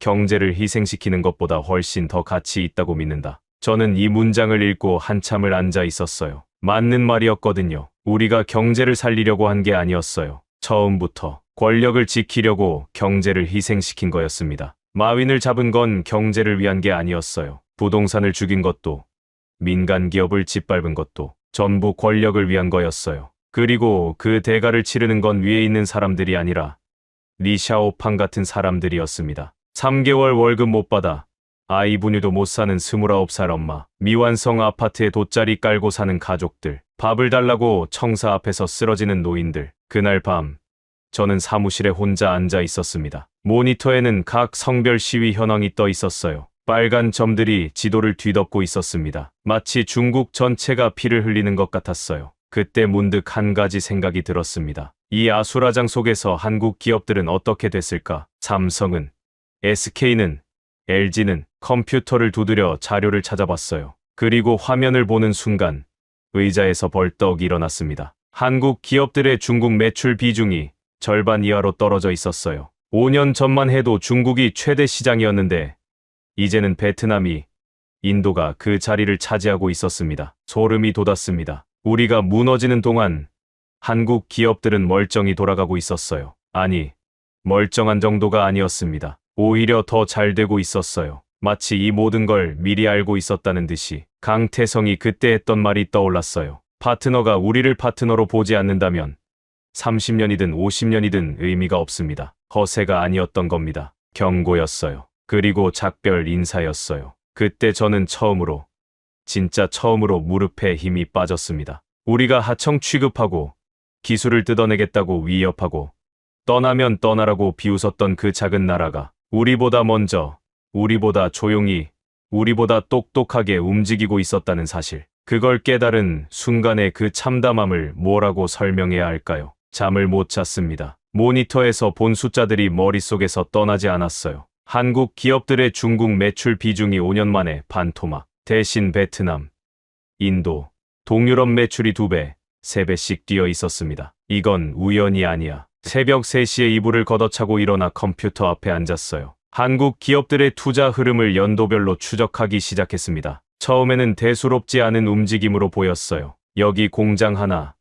Speaker 2: 경제를 희생시키는 것보다 훨씬 더 가치 있다고 믿는다. 저는 이 문장을 읽고 한참을 앉아 있었어요. 맞는 말이었거든요. 우리가 경제를 살리려고 한 게 아니었어요. 처음부터 권력을 지키려고 경제를 희생시킨 거였습니다. 마윈을 잡은 건 경제를 위한 게 아니었어요. 부동산을 죽인 것도 민간 기업을 짓밟은 것도 전부 권력을 위한 거였어요. 그리고 그 대가를 치르는 건 위에 있는 사람들이 아니라 리샤오팡 같은 사람들이었습니다. 3개월 월급 못 받아 아이 분유도 못 사는 29살 엄마, 미완성 아파트에 돗자리 깔고 사는 가족들, 밥을 달라고 청사 앞에서 쓰러지는 노인들. 그날 밤 저는 사무실에 혼자 앉아 있었습니다. 모니터에는 각 성별 시위 현황이 떠 있었어요. 빨간 점들이 지도를 뒤덮고 있었습니다. 마치 중국 전체가 피를 흘리는 것 같았어요. 그때 문득 한 가지 생각이 들었습니다. 이 아수라장 속에서 한국 기업들은 어떻게 됐을까? 삼성은, SK는, LG는 컴퓨터를 두드려 자료를 찾아봤어요. 그리고 화면을 보는 순간 의자에서 벌떡 일어났습니다. 한국 기업들의 중국 매출 비중이 절반 이하로 떨어져 있었어요. 5년 전만 해도 중국이 최대 시장이었는데 이제는 베트남이, 인도가 그 자리를 차지하고 있었습니다. 소름이 돋았습니다. 우리가 무너지는 동안 한국 기업들은 멀쩡히 돌아가고 있었어요. 아니, 멀쩡한 정도가 아니었습니다. 오히려 더 잘 되고 있었어요. 마치 이 모든 걸 미리 알고 있었다는 듯이 강태성이 그때 했던 말이 떠올랐어요. 파트너가 우리를 파트너로 보지 않는다면 30년이든 50년이든 의미가 없습니다. 허세가 아니었던 겁니다. 경고였어요. 그리고 작별 인사였어요. 그때 저는 처음으로, 진짜 처음으로 무릎에 힘이 빠졌습니다. 우리가 하청 취급하고 기술을 뜯어내겠다고 위협하고 떠나면 떠나라고 비웃었던 그 작은 나라가 우리보다 먼저, 우리보다 조용히, 우리보다 똑똑하게 움직이고 있었다는 사실. 그걸 깨달은 순간의 그 참담함을 뭐라고 설명해야 할까요? 잠을 못 잤습니다. 모니터에서 본 숫자들이 머릿속에서 떠나지 않았어요. 한국 기업들의 중국 매출 비중이 5년 만에 반토막. 대신 베트남, 인도, 동유럽 매출이 2배, 3배씩 뛰어 있었습니다. 이건 우연이 아니야. 새벽 3시에 이불을 걷어차고 일어나 컴퓨터 앞에 앉았어요. 한국 기업들의 투자 흐름을 연도별로 추적하기 시작했습니다. 처음에는 대수롭지 않은 움직임으로 보였어요. 여기 공장 하나,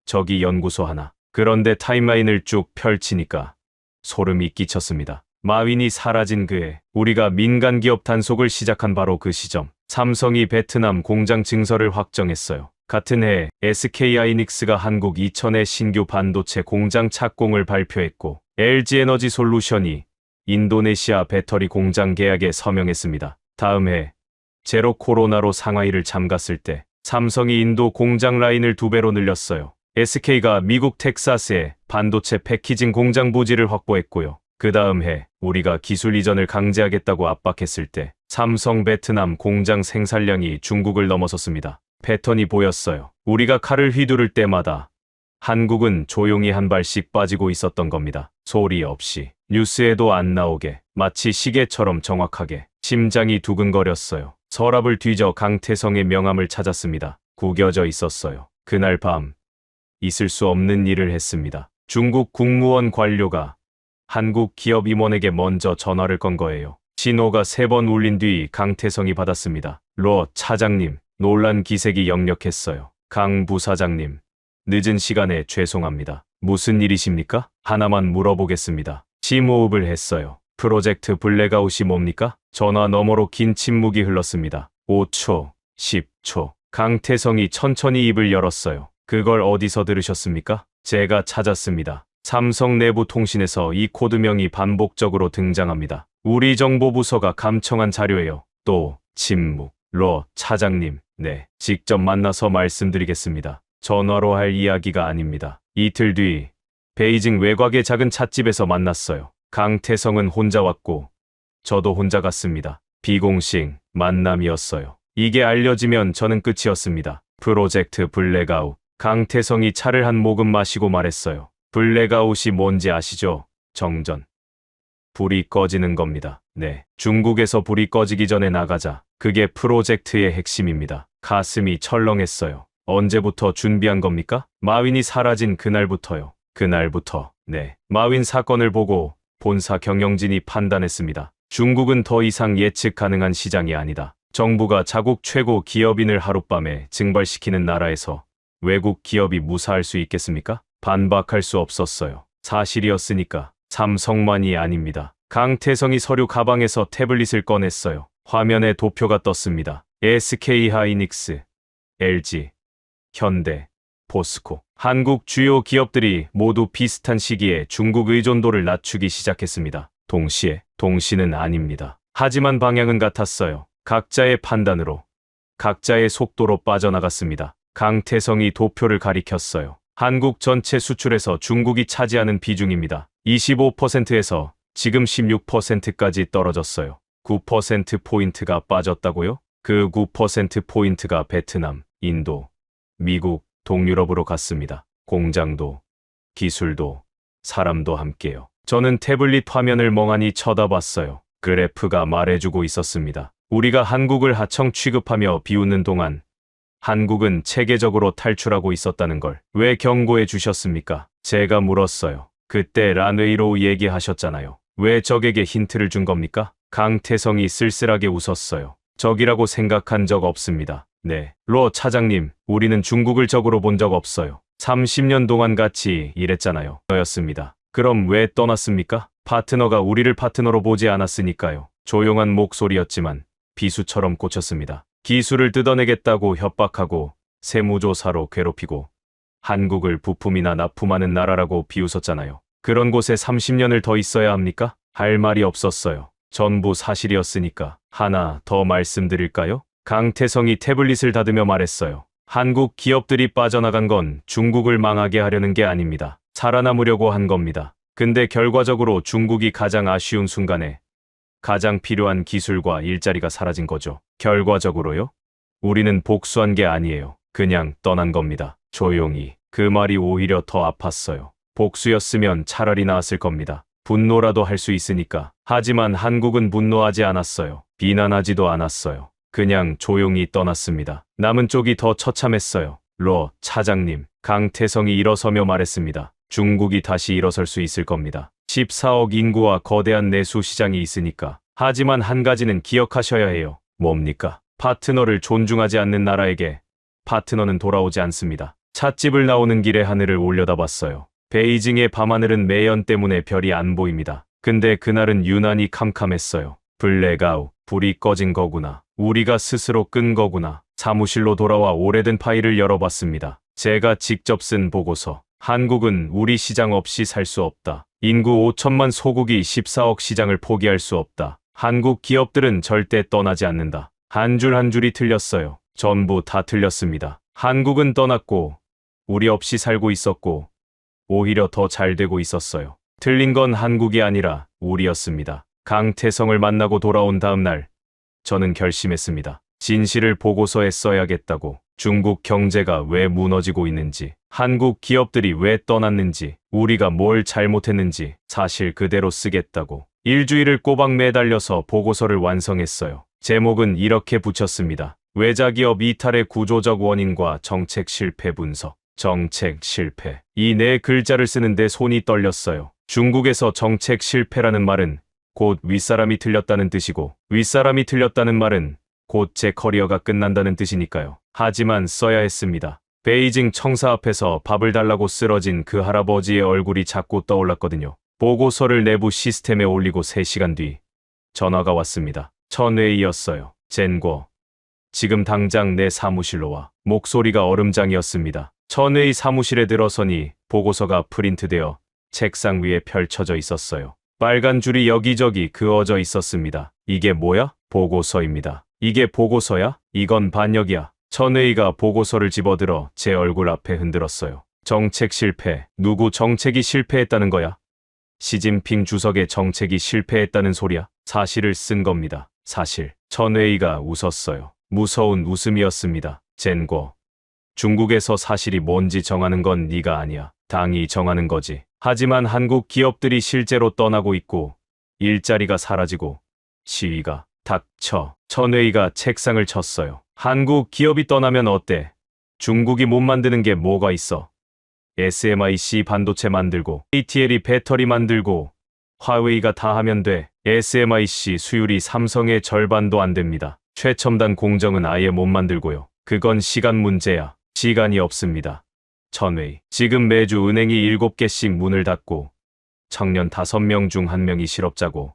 Speaker 2: 저기 연구소 하나. 그런데 타임라인을 쭉 펼치니까 소름이 끼쳤습니다. 마윈이 사라진 그해 우리가 민간 기업 단속을 시작한 바로 그 시점. 삼성이 베트남 공장 증설을 확정했어요. 같은 해 SK하이닉스가 한국 이천의 신규 반도체 공장 착공을 발표했고 LG에너지 솔루션이 인도네시아 배터리 공장 계약에 서명했습니다. 다음 해 제로 코로나로 상하이를 잠갔을 때 삼성이 인도 공장 라인을 2배로 늘렸어요. SK가 미국 텍사스에 반도체 패키징 공장 부지를 확보했고요. 그 다음 해 우리가 기술 이전을 강제하겠다고 압박했을 때 삼성 베트남 공장 생산량이 중국을 넘어섰습니다. 패턴이 보였어요. 우리가 칼을 휘두를 때마다 한국은 조용히 한 발씩 빠지고 있었던 겁니다. 소리 없이, 뉴스에도 안 나오게, 마치 시계처럼 정확하게. 심장이 두근거렸어요. 서랍을 뒤져 강태성의 명함을 찾았습니다. 구겨져 있었어요. 그날 밤 있을 수 없는 일을 했습니다. 중국 국무원 관료가 한국 기업 임원에게 먼저 전화를 건 거예요. 신호가 3번 울린 뒤 강태성이 받았습니다. 로 차장님, 놀란 기색이 역력했어요. 강 부사장님, 늦은 시간에 죄송합니다. 무슨 일이십니까? 하나만 물어보겠습니다. 심호흡을 했어요. 프로젝트 블랙아웃이 뭡니까? 전화 너머로 긴 침묵이 흘렀습니다. 5초, 10초. 강태성이 천천히 입을 열었어요. 그걸 어디서 들으셨습니까? 제가 찾았습니다. 삼성 내부 통신에서 이 코드명이 반복적으로 등장합니다. 우리 정보부서가 감청한 자료예요. 또 침묵. 로 차장님, 네, 직접 만나서 말씀드리겠습니다. 전화로 할 이야기가 아닙니다. 이틀 뒤 베이징 외곽의 작은 찻집에서 만났어요. 강태성은 혼자 왔고 저도 혼자 갔습니다. 비공식 만남이었어요. 이게 알려지면 저는 끝이었습니다. 프로젝트 블랙아웃. 강태성이 차를 한 모금 마시고 말했어요. 블랙아웃이 뭔지 아시죠? 정전. 불이 꺼지는 겁니다. 네, 중국에서 불이 꺼지기 전에 나가자. 그게 프로젝트의 핵심입니다. 가슴이 철렁했어요. 언제부터 준비한 겁니까? 마윈이 사라진 그날부터요. 그날부터. 네, 마윈 사건을 보고 본사 경영진이 판단했습니다. 중국은 더 이상 예측 가능한 시장이 아니다. 정부가 자국 최고 기업인을 하룻밤에 증발시키는 나라에서 외국 기업이 무사할 수 있겠습니까? 반박할 수 없었어요. 사실이었으니까. 삼성만이 아닙니다. 강태성이 서류 가방에서 태블릿을 꺼냈어요. 화면에 도표가 떴습니다. SK 하이닉스, LG, 현대, 포스코. 한국 주요 기업들이 모두 비슷한 시기에 중국 의존도를 낮추기 시작했습니다. 동시는 아닙니다. 하지만 방향은 같았어요. 각자의 판단으로, 각자의 속도로 빠져나갔습니다. 강태성이 도표를 가리켰어요. 한국 전체 수출에서 중국이 차지하는 비중입니다. 25%에서 지금 16%까지 떨어졌어요. 9%포인트가 빠졌다고요? 그 9%포인트가 베트남, 인도, 미국, 동유럽으로 갔습니다. 공장도, 기술도, 사람도 함께요. 저는 태블릿 화면을 멍하니 쳐다봤어요. 그래프가 말해주고 있었습니다. 우리가 한국을 하청 취급하며 비웃는 동안 한국은 체계적으로 탈출하고 있었다는 걸. 왜 경고해 주셨습니까? 제가 물었어요. 그때 란웨이로 얘기하셨잖아요. 왜 적에게 힌트를 준 겁니까? 강태성이 쓸쓸하게 웃었어요. 적이라고 생각한 적 없습니다. 네. 로 차장님, 우리는 중국을 적으로 본 적 없어요. 30년 동안 같이 일했잖아요. 였습니다. 그럼 왜 떠났습니까? 파트너가 우리를 파트너로 보지 않았으니까요. 조용한 목소리였지만 비수처럼 꽂혔습니다. 기술을 뜯어내겠다고 협박하고 세무조사로 괴롭히고 한국을 부품이나 납품하는 나라라고 비웃었잖아요. 그런 곳에 30년을 더 있어야 합니까? 할 말이 없었어요. 전부 사실이었으니까. 하나 더 말씀드릴까요? 강태성이 태블릿을 닫으며 말했어요. 한국 기업들이 빠져나간 건 중국을 망하게 하려는 게 아닙니다. 살아남으려고 한 겁니다. 근데 결과적으로 중국이 가장 아쉬운 순간에 가장 필요한 기술과 일자리가 사라진 거죠. 결과적으로요? 우리는 복수한 게 아니에요. 그냥 떠난 겁니다. 조용히. 그 말이 오히려 더 아팠어요. 복수였으면 차라리 나았을 겁니다. 분노라도 할 수 있으니까. 하지만 한국은 분노하지 않았어요. 비난하지도 않았어요. 그냥 조용히 떠났습니다. 남은 쪽이 더 처참했어요. 로 차장님, 강태성이 일어서며 말했습니다. 중국이 다시 일어설 수 있을 겁니다. 14억 인구와 거대한 내수 시장이 있으니까. 하지만 한 가지는 기억하셔야 해요. 뭡니까? 파트너를 존중하지 않는 나라에게 파트너는 돌아오지 않습니다. 찻집을 나오는 길에 하늘을 올려다봤어요. 베이징의 밤하늘은 매연 때문에 별이 안 보입니다. 근데 그날은 유난히 캄캄했어요. 블랙아웃, 불이 꺼진 거구나. 우리가 스스로 끈 거구나. 사무실로 돌아와 오래된 파일을 열어봤습니다. 제가 직접 쓴 보고서. 한국은 우리 시장 없이 살 수 없다. 인구 5천만 소국이 14억 시장을 포기할 수 없다. 한국 기업들은 절대 떠나지 않는다. 한 줄 한 줄이 틀렸어요. 전부 다 틀렸습니다. 한국은 떠났고 우리 없이 살고 있었고 오히려 더 잘 되고 있었어요. 틀린 건 한국이 아니라 우리였습니다. 강태성을 만나고 돌아온 다음 날 저는 결심했습니다. 진실을 보고서에 써야겠다고. 중국 경제가 왜 무너지고 있는지, 한국 기업들이 왜 떠났는지, 우리가 뭘 잘못했는지 사실 그대로 쓰겠다고. 일주일을 꼬박 매달려서 보고서를 완성했어요. 제목은 이렇게 붙였습니다. 외자기업 이탈의 구조적 원인과 정책 실패 분석. 정책 실패. 이 네 글자를 쓰는데 손이 떨렸어요. 중국에서 정책 실패라는 말은 곧 윗사람이 틀렸다는 뜻이고, 윗사람이 틀렸다는 말은 곧 제 커리어가 끝난다는 뜻이니까요. 하지만 써야 했습니다. 베이징 청사 앞에서 밥을 달라고 쓰러진 그 할아버지의 얼굴이 자꾸 떠올랐거든요. 보고서를 내부 시스템에 올리고 3시간 뒤 전화가 왔습니다. 천웨이였어요. 젠고, 지금 당장 내 사무실로 와. 목소리가 얼음장이었습니다. 천웨이 사무실에 들어서니 보고서가 프린트되어 책상 위에 펼쳐져 있었어요. 빨간 줄이 여기저기 그어져 있었습니다. 이게 뭐야? 보고서입니다. 이게 보고서야? 이건 반역이야. 천웨이가 보고서를 집어들어 제 얼굴 앞에 흔들었어요. 정책 실패. 누구 정책이 실패했다는 거야? 시진핑 주석의 정책이 실패했다는 소리야? 사실을 쓴 겁니다. 사실. 천웨이가 웃었어요. 무서운 웃음이었습니다. 젠고, 중국에서 사실이 뭔지 정하는 건 네가 아니야. 당이 정하는 거지. 하지만 한국 기업들이 실제로 떠나고 있고 일자리가 사라지고 시위가. 닥쳐. 천웨이가 책상을 쳤어요. 한국 기업이 떠나면 어때? 중국이 못 만드는 게 뭐가 있어? SMIC 반도체 만들고 ATL이 배터리 만들고 화웨이가 다 하면 돼. SMIC 수율이 삼성의 절반도 안 됩니다. 최첨단 공정은 아예 못 만들고요. 그건 시간 문제야. 시간이 없습니다. 천웨이. 지금 매주 은행이 7개씩 문을 닫고 청년 5명 중 1명이 실업자고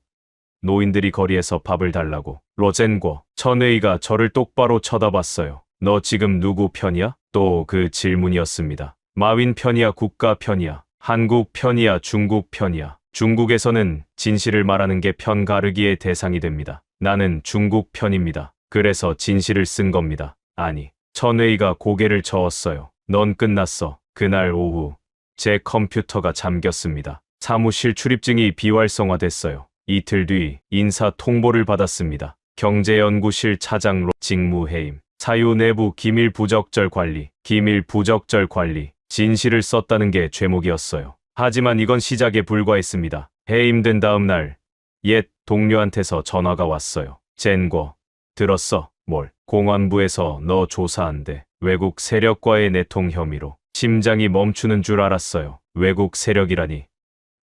Speaker 2: 노인들이 거리에서 밥을 달라고. 로젠궈, 천웨이가 저를 똑바로 쳐다봤어요. 너 지금 누구 편이야? 또 그 질문이었습니다. 마윈 편이야, 국가 편이야, 한국 편이야, 중국 편이야. 중국에서는 진실을 말하는 게 편 가르기의 대상이 됩니다. 나는 중국 편입니다. 그래서 진실을 쓴 겁니다. 아니, 천웨이가 고개를 저었어요. 넌 끝났어. 그날 오후 제 컴퓨터가 잠겼습니다. 사무실 출입증이 비활성화됐어요. 이틀 뒤 인사 통보를 받았습니다. 경제연구실 차장 직무해임, 사유 내부 기밀 부적절 관리, 기밀 부적절 관리, 진실을 썼다는 게 죄목이었어요. 하지만 이건 시작에 불과했습니다. 해임된 다음 날 옛 동료한테서 전화가 왔어요. 젠궈, 들었어? 뭘? 공안부에서 너 조사한대. 외국 세력과의 내통 혐의로. 심장이 멈추는 줄 알았어요. 외국 세력이라니.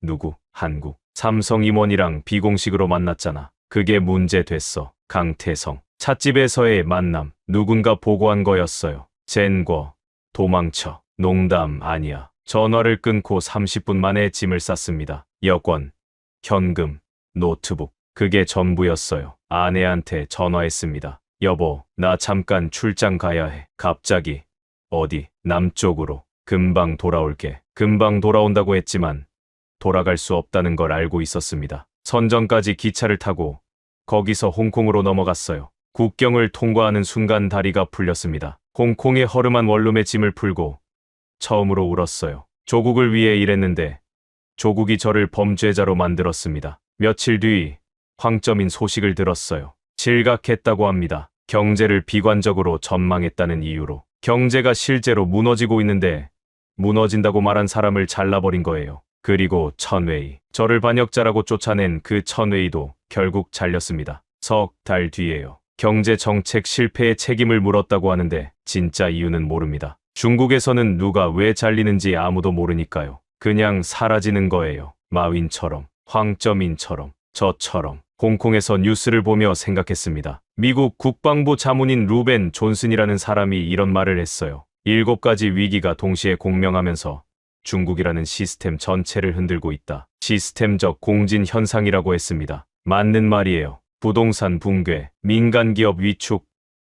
Speaker 2: 누구? 한국. 삼성 임원이랑 비공식으로 만났잖아. 그게 문제 됐어. 강태성. 찻집에서의 만남. 누군가 보고한 거였어요. 젠궈, 도망쳐. 농담 아니야. 전화를 끊고 30분 만에 짐을 쌌습니다. 여권, 현금, 노트북. 그게 전부였어요. 아내한테 전화했습니다. 여보, 나 잠깐 출장 가야 해. 갑자기. 어디? 남쪽으로. 금방 돌아올게. 금방 돌아온다고 했지만 돌아갈 수 없다는 걸 알고 있었습니다. 선전까지 기차를 타고 거기서 홍콩으로 넘어갔어요. 국경을 통과하는 순간 다리가 풀렸습니다. 홍콩의 허름한 원룸에 짐을 풀고 처음으로 울었어요. 조국을 위해 일했는데 조국이 저를 범죄자로 만들었습니다. 며칠 뒤 황점인 소식을 들었어요. 질각했다고 합니다. 경제를 비관적으로 전망했다는 이유로. 경제가 실제로 무너지고 있는데 무너진다고 말한 사람을 잘라버린 거예요. 그리고 천웨이. 저를 반역자라고 쫓아낸 그 천웨이도 결국 잘렸습니다. 석 달 뒤에요. 경제 정책 실패의 책임을 물었다고 하는데 진짜 이유는 모릅니다. 중국에서는 누가 왜 잘리는지 아무도 모르니까요. 그냥 사라지는 거예요. 마윈처럼, 황점인처럼, 저처럼. 홍콩에서 뉴스를 보며 생각했습니다. 미국 국방부 자문인 루벤 존슨이라는 사람이 이런 말을 했어요. 7가지 위기가 동시에 공명하면서 중국이라는 시스템 전체를 흔들고 있다. 시스템적 공진 현상이라고 했습니다. 맞는 말이에요. 부동산 붕괴, 민간기업 위축,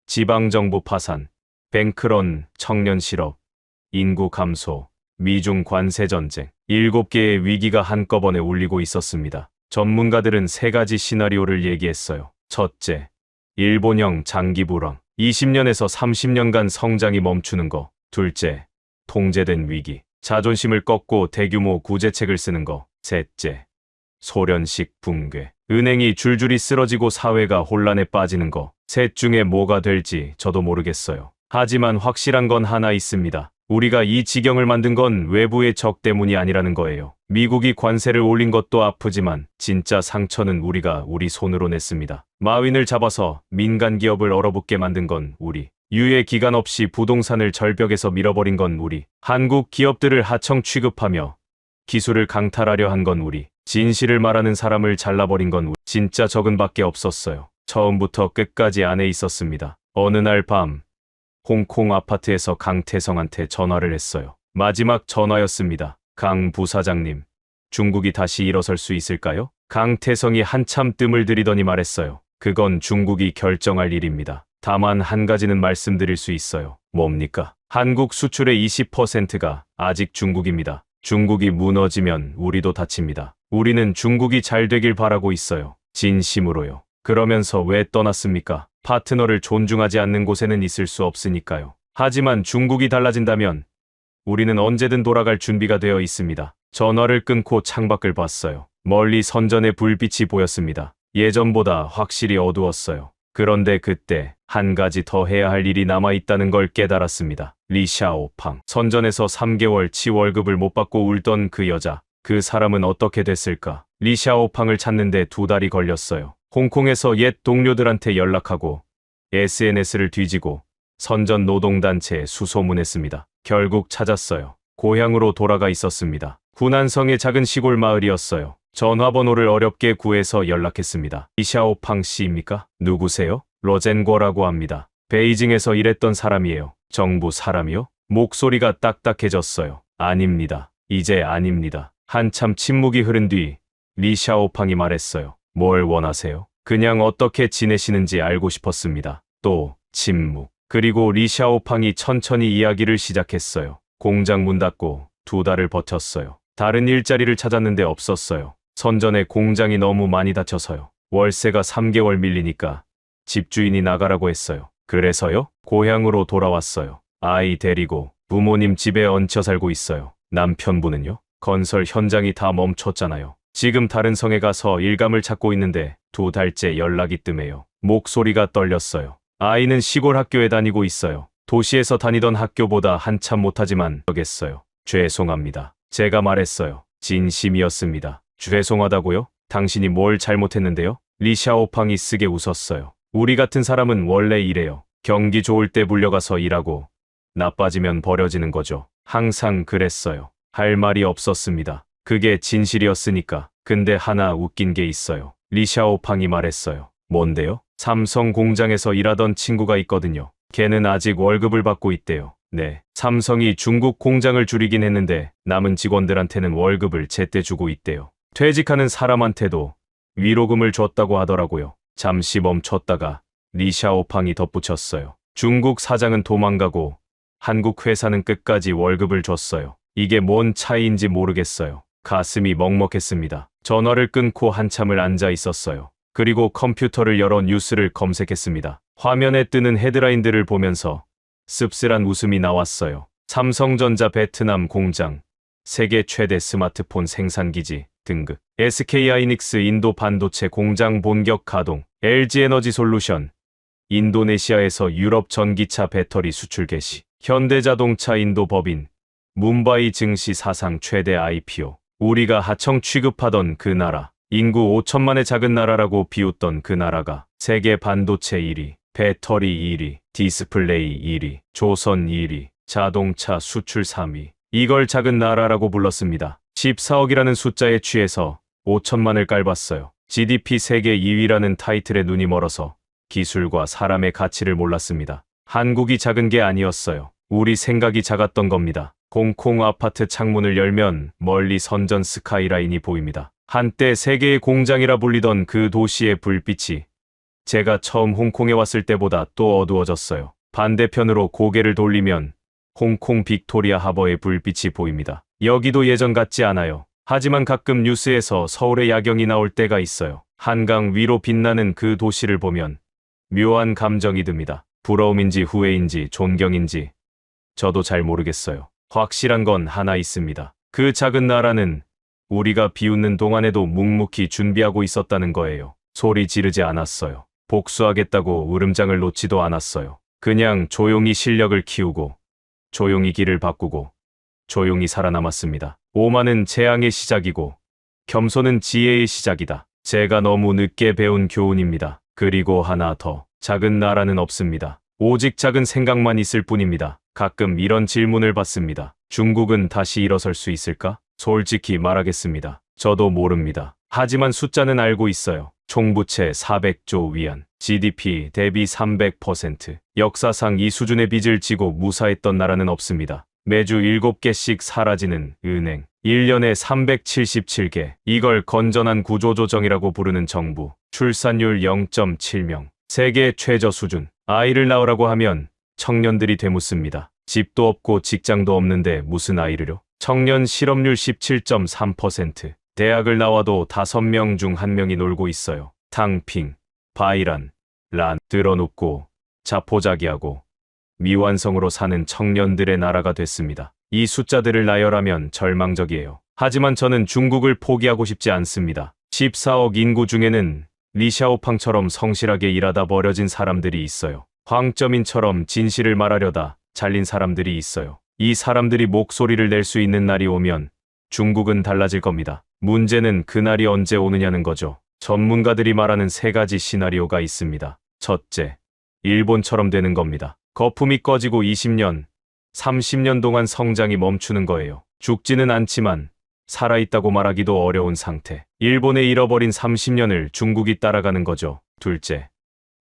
Speaker 2: 지방정부 파산, 뱅크런, 청년 실업, 인구 감소, 미중 관세 전쟁. 7개의 위기가 한꺼번에 울리고 있었습니다. 전문가들은 3가지 시나리오를 얘기했어요. 첫째, 일본형 장기 불황. 20년에서 30년간 성장이 멈추는 거. 둘째, 통제된 위기. 자존심을 꺾고 대규모 구제책을 쓰는 거. 셋째, 소련식 붕괴. 은행이 줄줄이 쓰러지고 사회가 혼란에 빠지는 거. 셋 중에 뭐가 될지 저도 모르겠어요. 하지만 확실한 건 하나 있습니다. 우리가 이 지경을 만든 건 외부의 적 때문이 아니라는 거예요. 미국이 관세를 올린 것도 아프지만 진짜 상처는 우리가 우리 손으로 냈습니다. 마윈을 잡아서 민간 기업을 얼어붙게 만든 건 우리. 유예 기간 없이 부동산을 절벽에서 밀어버린 건 우리. 한국 기업들을 하청 취급하며 기술을 강탈하려 한 건 우리. 진실을 말하는 사람을 잘라버린 건 우리. 진짜 적은 밖에 없었어요. 처음부터 끝까지 안에 있었습니다. 어느 날 밤 홍콩 아파트에서 강태성한테 전화를 했어요. 마지막 전화였습니다. 강 부사장님, 중국이 다시 일어설 수 있을까요? 강태성이 한참 뜸을 들이더니 말했어요. 그건 중국이 결정할 일입니다. 다만 한 가지는 말씀드릴 수 있어요. 뭡니까? 한국 수출의 20%가 아직 중국입니다. 중국이 무너지면 우리도 다칩니다. 우리는 중국이 잘 되길 바라고 있어요. 진심으로요. 그러면서 왜 떠났습니까? 파트너를 존중하지 않는 곳에는 있을 수 없으니까요. 하지만 중국이 달라진다면 우리는 언제든 돌아갈 준비가 되어 있습니다. 전화를 끊고 창밖을 봤어요. 멀리 선전의 불빛이 보였습니다. 예전보다 확실히 어두웠어요. 그런데 그때 한 가지 더 해야 할 일이 남아있다는 걸 깨달았습니다. 리샤오팡. 선전에서 3개월 치 월급을 못 받고 울던 그 여자. 그 사람은 어떻게 됐을까? 리샤오팡을 찾는데 2달이 걸렸어요. 홍콩에서 옛 동료들한테 연락하고 SNS를 뒤지고 선전 노동단체에 수소문했습니다. 결국 찾았어요. 고향으로 돌아가 있었습니다. 후난성의 작은 시골 마을이었어요. 전화번호를 어렵게 구해서 연락했습니다. 리샤오팡 씨입니까? 누구세요? 로젠궈라고 합니다. 베이징에서 일했던 사람이에요. 정부 사람이요? 목소리가 딱딱해졌어요. 아닙니다. 이제 아닙니다. 한참 침묵이 흐른 뒤 리샤오팡이 말했어요. 뭘 원하세요? 그냥 어떻게 지내시는지 알고 싶었습니다. 또 침묵. 그리고 리샤오팡이 천천히 이야기를 시작했어요. 공장 문 닫고 2달을 버텼어요. 다른 일자리를 찾았는데 없었어요. 선전에 공장이 너무 많이 닫혀서요. 월세가 3개월 밀리니까 집주인이 나가라고 했어요. 그래서요? 고향으로 돌아왔어요. 아이 데리고 부모님 집에 얹혀 살고 있어요. 남편분은요? 건설 현장이 다 멈췄잖아요. 지금 다른 성에 가서 일감을 찾고 있는데 2달째 연락이 뜸해요. 목소리가 떨렸어요. 아이는 시골 학교에 다니고 있어요. 도시에서 다니던 학교보다 한참 못하지만 하겠어요. 죄송합니다. 제가 말했어요. 진심이었습니다. 죄송하다고요? 당신이 뭘 잘못했는데요? 리샤오팡이 쓰게 웃었어요. 우리 같은 사람은 원래 이래요. 경기 좋을 때 물려가서 일하고 나빠지면 버려지는 거죠. 항상 그랬어요. 할 말이 없었습니다. 그게 진실이었으니까. 근데 하나 웃긴 게 있어요. 리샤오팡이 말했어요. 뭔데요? 삼성 공장에서 일하던 친구가 있거든요. 걔는 아직 월급을 받고 있대요. 네. 삼성이 중국 공장을 줄이긴 했는데 남은 직원들한테는 월급을 제때 주고 있대요. 퇴직하는 사람한테도 위로금을 줬다고 하더라고요. 잠시 멈췄다가 리샤오팡이 덧붙였어요. 중국 사장은 도망가고 한국 회사는 끝까지 월급을 줬어요. 이게 뭔 차이인지 모르겠어요. 가슴이 먹먹했습니다. 전화를 끊고 한참을 앉아 있었어요. 그리고 컴퓨터를 열어 뉴스를 검색했습니다. 화면에 뜨는 헤드라인들을 보면서 씁쓸한 웃음이 나왔어요. 삼성전자 베트남 공장, 세계 최대 스마트폰 생산기지 등급, SK하이닉스 인도 반도체 공장 본격 가동, LG에너지솔루션, 인도네시아에서 유럽 전기차 배터리 수출 개시, 현대자동차 인도 법인, 뭄바이 증시 사상 최대 IPO, 우리가 하청 취급하던 그 나라, 인구 5천만의 작은 나라라고 비웃던 그 나라가 세계 반도체 1위, 배터리 1위, 디스플레이 1위, 조선 1위, 자동차 수출 3위. 이걸 작은 나라라고 불렀습니다. 14억이라는 숫자에 취해서 5천만을 깔봤어요. GDP 세계 2위라는 타이틀에 눈이 멀어서 기술과 사람의 가치를 몰랐습니다. 한국이 작은 게 아니었어요. 우리 생각이 작았던 겁니다. 홍콩 아파트 창문을 열면 멀리 선전 스카이라인이 보입니다. 한때 세계의 공장이라 불리던 그 도시의 불빛이 제가 처음 홍콩에 왔을 때보다 또 어두워졌어요. 반대편으로 고개를 돌리면 홍콩 빅토리아 하버의 불빛이 보입니다. 여기도 예전 같지 않아요. 하지만 가끔 뉴스에서 서울의 야경이 나올 때가 있어요. 한강 위로 빛나는 그 도시를 보면 묘한 감정이 듭니다. 부러움인지 후회인지 존경인지 저도 잘 모르겠어요. 확실한 건 하나 있습니다. 그 작은 나라는 우리가 비웃는 동안에도 묵묵히 준비하고 있었다는 거예요. 소리 지르지 않았어요. 복수하겠다고 으름장을 놓지도 않았어요. 그냥 조용히 실력을 키우고 조용히 길을 바꾸고 조용히 살아남았습니다. 오만은 재앙의 시작이고 겸손은 지혜의 시작이다. 제가 너무 늦게 배운 교훈입니다. 그리고 하나 더. 작은 나라는 없습니다. 오직 작은 생각만 있을 뿐입니다. 가끔 이런 질문을 받습니다. 중국은 다시 일어설 수 있을까? 솔직히 말하겠습니다. 저도 모릅니다. 하지만 숫자는 알고 있어요. 총부채 400조 위안, GDP 대비 300%. 역사상 이 수준의 빚을 지고 무사했던 나라는 없습니다. 매주 7개씩 사라지는 은행, 1년에 377개. 이걸 건전한 구조조정이라고 부르는 정부. 출산율 0.7명. 세계 최저 수준. 아이를 낳으라고 하면 청년들이 되묻습니다. 집도 없고 직장도 없는데 무슨 아이를요? 청년 실업률 17.3%. 대학을 나와도 5명 중 1명이 놀고 있어요. 탕핑, 바이란, 란, 드러눕고 자포자기하고 미완성으로 사는 청년들의 나라가 됐습니다. 이 숫자들을 나열하면 절망적이에요. 하지만 저는 중국을 포기하고 싶지 않습니다. 14억 인구 중에는 리샤오팡처럼 성실하게 일하다 버려진 사람들이 있어요. 황쩌민처럼 진실을 말하려다 잘린 사람들이 있어요. 이 사람들이 목소리를 낼 수 있는 날이 오면 중국은 달라질 겁니다. 문제는 그날이 언제 오느냐는 거죠. 전문가들이 말하는 3가지 시나리오가 있습니다. 첫째, 일본처럼 되는 겁니다. 거품이 꺼지고 20년, 30년 동안 성장이 멈추는 거예요. 죽지는 않지만 살아있다고 말하기도 어려운 상태. 일본의 잃어버린 30년을 중국이 따라가는 거죠. 둘째,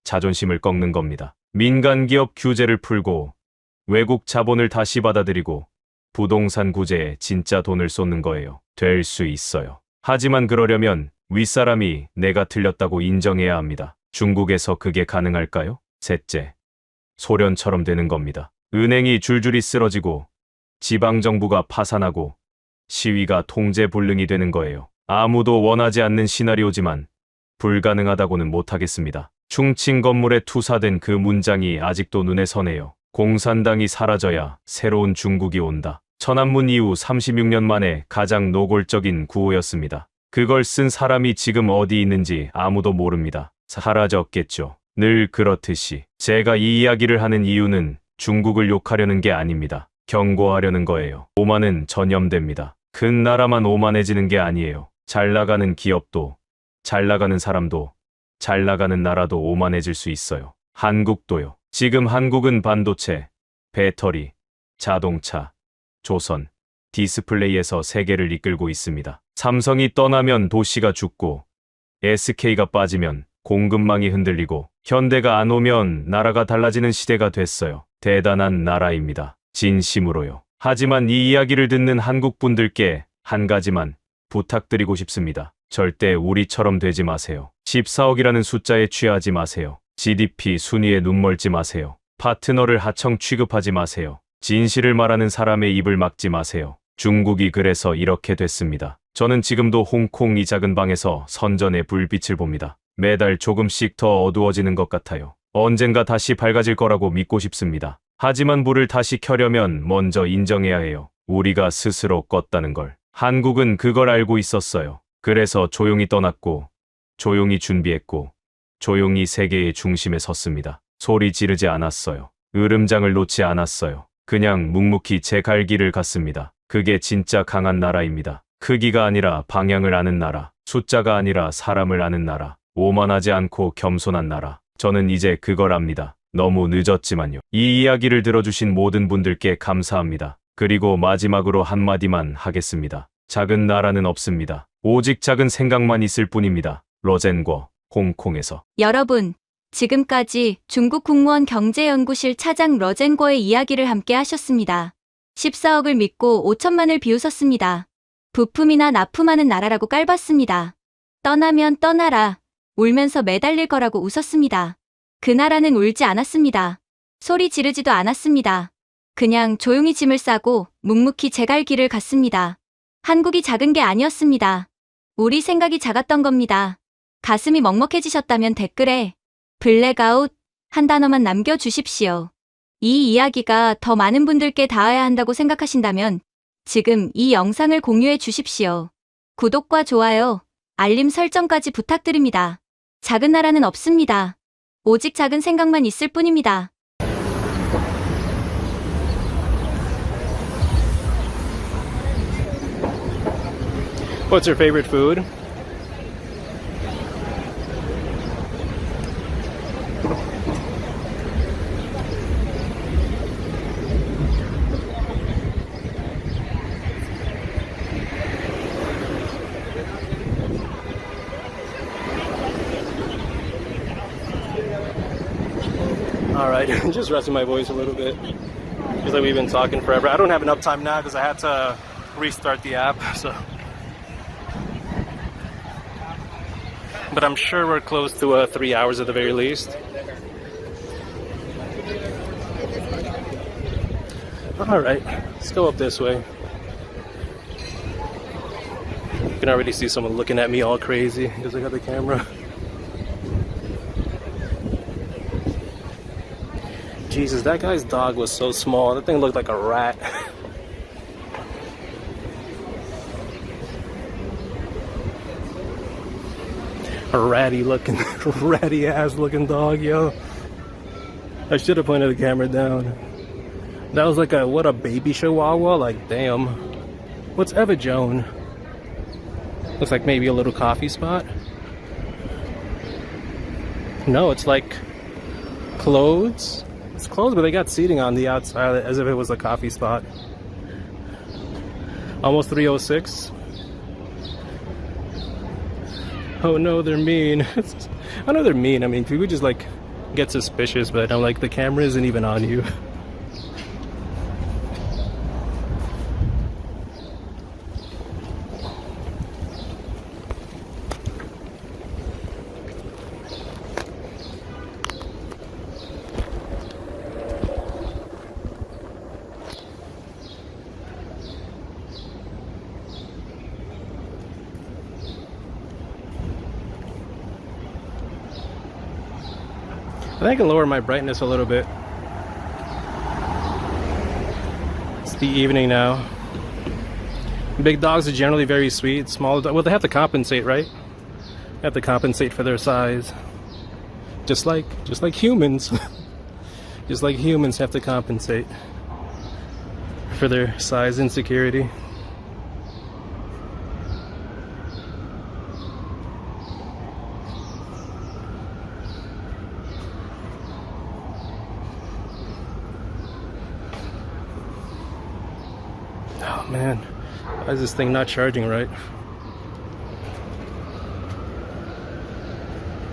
Speaker 2: 자존심을 꺾는 겁니다. 민간 기업 규제를 풀고 외국 자본을 다시 받아들이고 부동산 구제에 진짜 돈을 쏟는 거예요. 될 수 있어요. 하지만 그러려면 윗사람이 내가 틀렸다고 인정해야 합니다. 중국에서 그게 가능할까요? 셋째, 소련처럼 되는 겁니다. 은행이 줄줄이 쓰러지고 지방정부가 파산하고 시위가 통제불능이 되는 거예요. 아무도 원하지 않는 시나리오지만 불가능하다고는 못하겠습니다. 충칭 건물에 투사된 그 문장이 아직도 눈에 선해요. 공산당이 사라져야 새로운 중국이 온다. 천안문 이후 36년 만에 가장 노골적인 구호였습니다. 그걸 쓴 사람이 지금 어디 있는지 아무도 모릅니다. 사라졌겠죠. 늘 그렇듯이. 제가 이 이야기를 하는 이유는 중국을 욕하려는 게 아닙니다. 경고하려는 거예요. 오만은 전염됩니다. 큰 나라만 오만해지는 게 아니에요. 잘 나가는 기업도, 잘 나가는 사람도, 잘 나가는 나라도 오만해질 수 있어요. 한국도요. 지금 한국은 반도체, 배터리, 자동차, 조선, 디스플레이에서 세계를 이끌고 있습니다. 삼성이 떠나면 도시가 죽고, SK가 빠지면 공급망이 흔들리고, 현대가 안 오면 나라가 달라지는 시대가 됐어요. 대단한 나라입니다. 진심으로요. 하지만 이 이야기를 듣는 한국 분들께 한 가지만 부탁드리고 싶습니다. 절대 우리처럼 되지 마세요. 14억이라는 숫자에 취하지 마세요. GDP 순위에 눈멀지 마세요. 파트너를 하청 취급하지 마세요. 진실을 말하는 사람의 입을 막지 마세요. 중국이 그래서 이렇게 됐습니다. 저는 지금도 홍콩 이 작은 방에서 선전의 불빛을 봅니다. 매달 조금씩 더 어두워지는 것 같아요. 언젠가 다시 밝아질 거라고 믿고 싶습니다. 하지만 불을 다시 켜려면 먼저 인정해야 해요. 우리가 스스로 껐다는 걸. 한국은 그걸 알고 있었어요. 그래서 조용히 떠났고, 조용히 준비했고, 조용히 세계의 중심에 섰습니다. 소리 지르지 않았어요. 으름장을 놓지 않았어요. 그냥 묵묵히 제 갈 길을 갔습니다. 그게 진짜 강한 나라입니다. 크기가 아니라 방향을 아는 나라, 숫자가 아니라 사람을 아는 나라, 오만하지 않고 겸손한 나라. 저는 이제 그걸 압니다. 너무 늦었지만요. 이 이야기를 들어주신 모든 분들께 감사합니다. 그리고 마지막으로 한마디만 하겠습니다. 작은 나라는 없습니다. 오직 작은 생각만 있을 뿐입니다. 로젠궈, 홍콩에서.
Speaker 3: 여러분, 지금까지 중국 국무원 경제연구실 차장 러젠궈의 이야기를 함께 하셨습니다. 14억을 믿고 5천만을 비웃었습니다. 부품이나 납품하는 나라라고 깔봤습니다. 떠나면 떠나라. 울면서 매달릴 거라고 웃었습니다. 그 나라는 울지 않았습니다. 소리 지르지도 않았습니다. 그냥 조용히 짐을 싸고 묵묵히 제 갈 길을 갔습니다. 한국이 작은 게 아니었습니다. 우리 생각이 작았던 겁니다. 가슴이 먹먹해지셨다면 댓글에 블랙아웃 한 단어만 남겨주십시오. 이 이야기가 더 많은 분들께 닿아야 한다고 생각하신다면 지금 이 영상을 공유해 주십시오. 구독과 좋아요, 알림 설정까지 부탁드립니다. 작은 나라는 없습니다. 오직 작은 생각만 있을 뿐입니다.
Speaker 4: What's your favorite food? Alright, just resting my voice a little bit. Feels like we've been talking forever. I don't have enough time now because I had to restart the app, so. But I'm sure we're close to 3 hours at the very least. Alright, let's go up this way. You can already see someone looking at me all crazy because I got the camera. Jesus, that guy's dog was so small. That thing looked like a rat. A ratty looking, ratty ass looking dog, yo. I should have pointed the camera down. That was like what a baby chihuahua? Like, damn. What's Eva Joan? Looks like maybe a little coffee spot. No, it's like clothes. It's closed, but they got seating on the outside as if it was a coffee spot. Almost 3:06. Oh no, they're mean. I know they're mean. I mean, people just like get suspicious, but I'm like, the camera isn't even on you. think I can lower my brightness a little bit. It's the evening now. Big dogs are generally very sweet. Small, well, they have to compensate, right? They have to compensate for their size. Just like humans. Just like humans have to compensate for their size insecurity. Oh man, why is this thing not charging right?